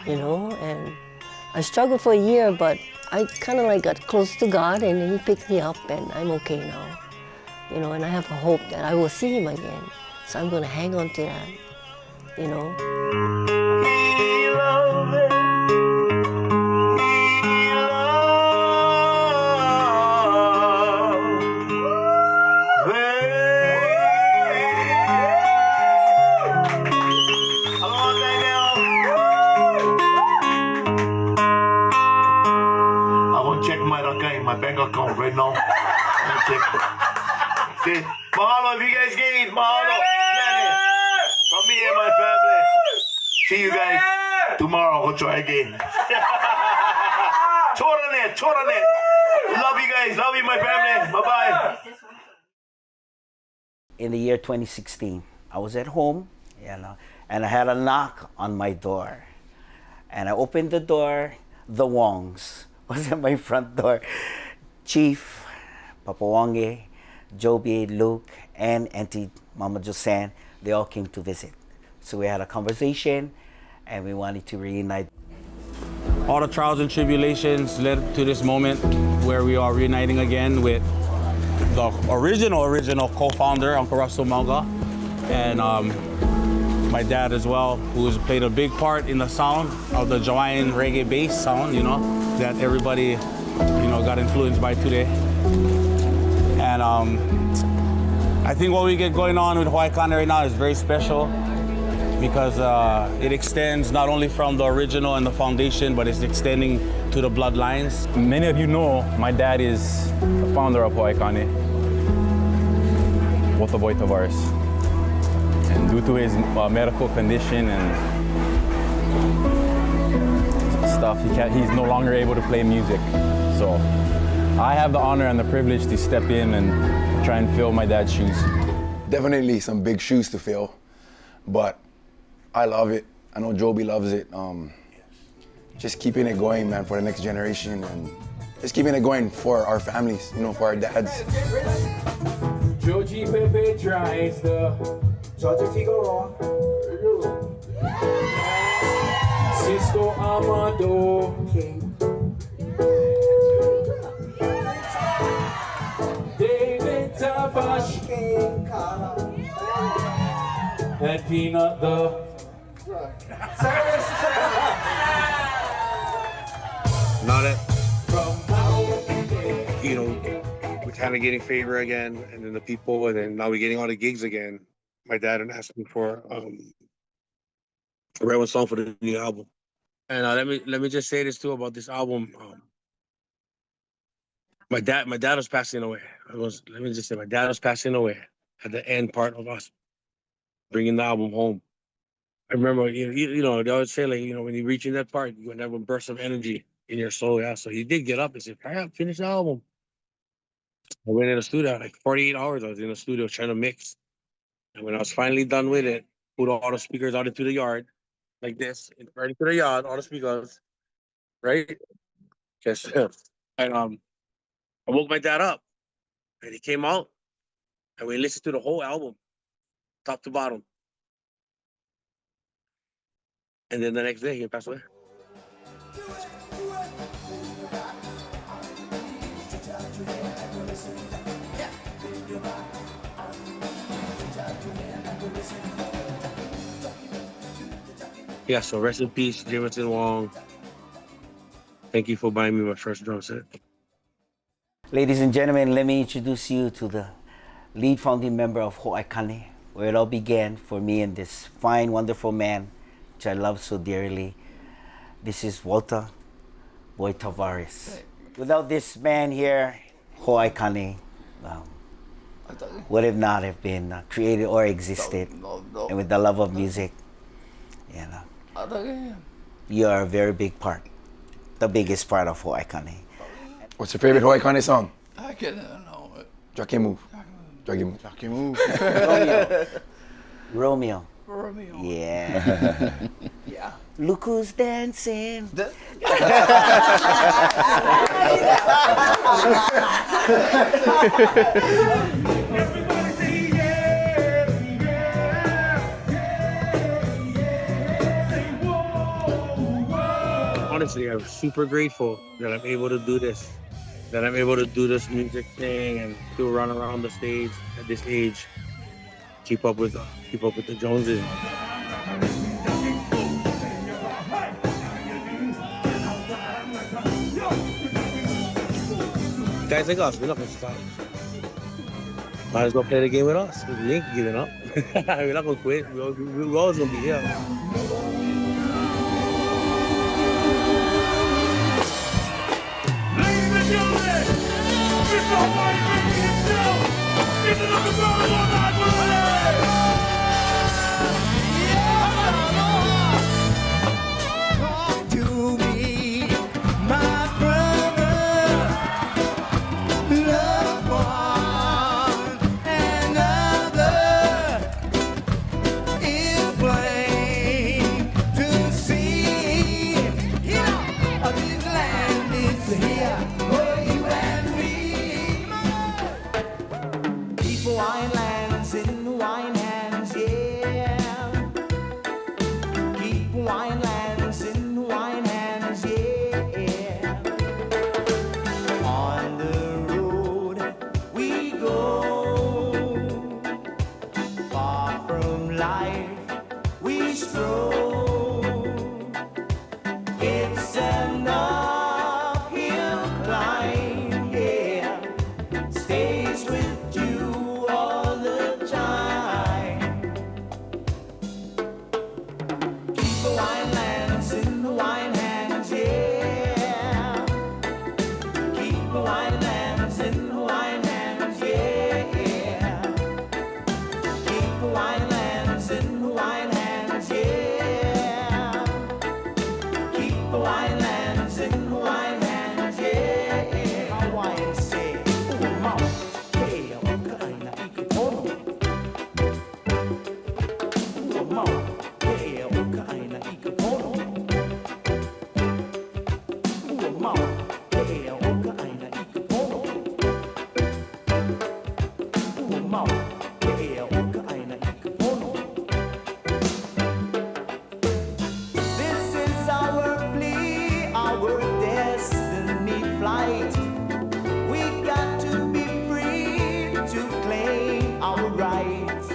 and I struggled for a year, but I kind of like got close to God, and he picked me up, and I'm okay now, and I have a hope that I will see him again, so I'm going to hang on to that, My bank account right now. See, mahalo if you guys get it. Mahalo. From me and my family. See you guys tomorrow. We'll try again. Choranet. Love you guys. Love you, my family. Bye-bye. In the year 2016, I was at home, and I had a knock on my door. And I opened the door, the Wongs was at my front door. Chief, Papa Wange, Joby, Luke, and Auntie Mama Josanne, they all came to visit. So we had a conversation, and we wanted to reunite. All the trials and tribulations led to this moment where we are reuniting again with the original co-founder, Uncle Russell Malga, and my dad as well, who has played a big part in the sound of the Jawaiian reggae bass sound, that everybody, got influenced by today. And I think what we get going on with Hawaii Kane right now is very special because it extends not only from the original and the foundation, but it's extending to the bloodlines. Many of you know my dad is the founder of Hawaii Kane, Wotavoy Tavares. And due to his medical condition and stuff, he's no longer able to play music. So I have the honor and the privilege to step in and try and fill my dad's shoes. Definitely some big shoes to fill, but I love it. I know Joby loves it. Just keeping it going, man, for the next generation, and just keeping it going for our families, for our dads. Joji Pepe drives the Georgia Figaro. Cisco Amado King. David Tavash King and Peanut the Now that we're kind of getting favor again, and then the people, and then now we're getting all the gigs again. My dad and asking for a write one song for the new album. And let me just say this too about this album. My dad was passing away. Let me just say, my dad was passing away at the end part of us bringing the album home. I remember, they always say, like, when you reach in that part, you're gonna have a burst of energy in your soul. Yeah, so he did get up and said, "Hurry up, finish the album." I went in the studio, like 48 hours. I was in the studio trying to mix. And when I was finally done with it, put all the speakers out into the yard, like this, right into the yard, all the speakers, right? Yes. And I woke my dad up, and he came out, and we listened to the whole album, top to bottom. And then the next day, he passed away. Yeah, so rest in peace, Jameson Wong. Thank you for buying me my first drum set. Ladies and gentlemen, let me introduce you to the lead founding member of Ho'aikane, where it all began for me and this fine, wonderful man, which I love so dearly. This is Walter Boy Tavares. Without this man here, Ho'aikane would have not have been created or existed. And with the love of music, you know, you are a very big part, the biggest part of Ho'aikane. What's your favorite Hawaii song? I can't know. Jockey Move. Jockey Move. Jockey Move. Romeo. Romeo. Yeah. Yeah. Look who's dancing. Honestly, I'm super grateful that I'm able to do this. That I'm able to do this music thing and still run around the stage at this age. Keep up with the Joneses. Guys like us, we're not gonna stop. Might as well play the game with us. We ain't giving up. We're not gonna quit. We're always gonna be here. Hawaiian lands in Hawaiian hands, yeah. Keep Hawaiian lands in Hawaiian hands, yeah. On the road we go, far from life we stroll. It's an uphill climb, yeah. Stays with you all the time. Keep Hawaiian lands in Hawaiian hands, yeah. Keep Hawaiian lands in Hawaiian hands, yeah. Keep Hawaiian lands in Hawaiian hands, yeah. Keep Hawaiian lands in Hawaiian hands, yeah. Hawaiians say, "Umau, hey, okaina ikupono." Umau, hey, okaina ikupono. Umau, hey, okaina ikupono. Umau, hey, okaina ikupono. This is our plea, our destiny flight. We got to be free to claim our rights.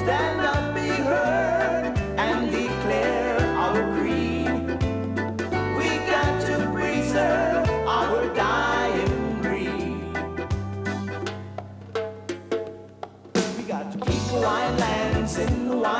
Stand up, be heard, and declare our creed. We got to preserve our dying breed. We got to keep Hawaiian lands in Hawaii.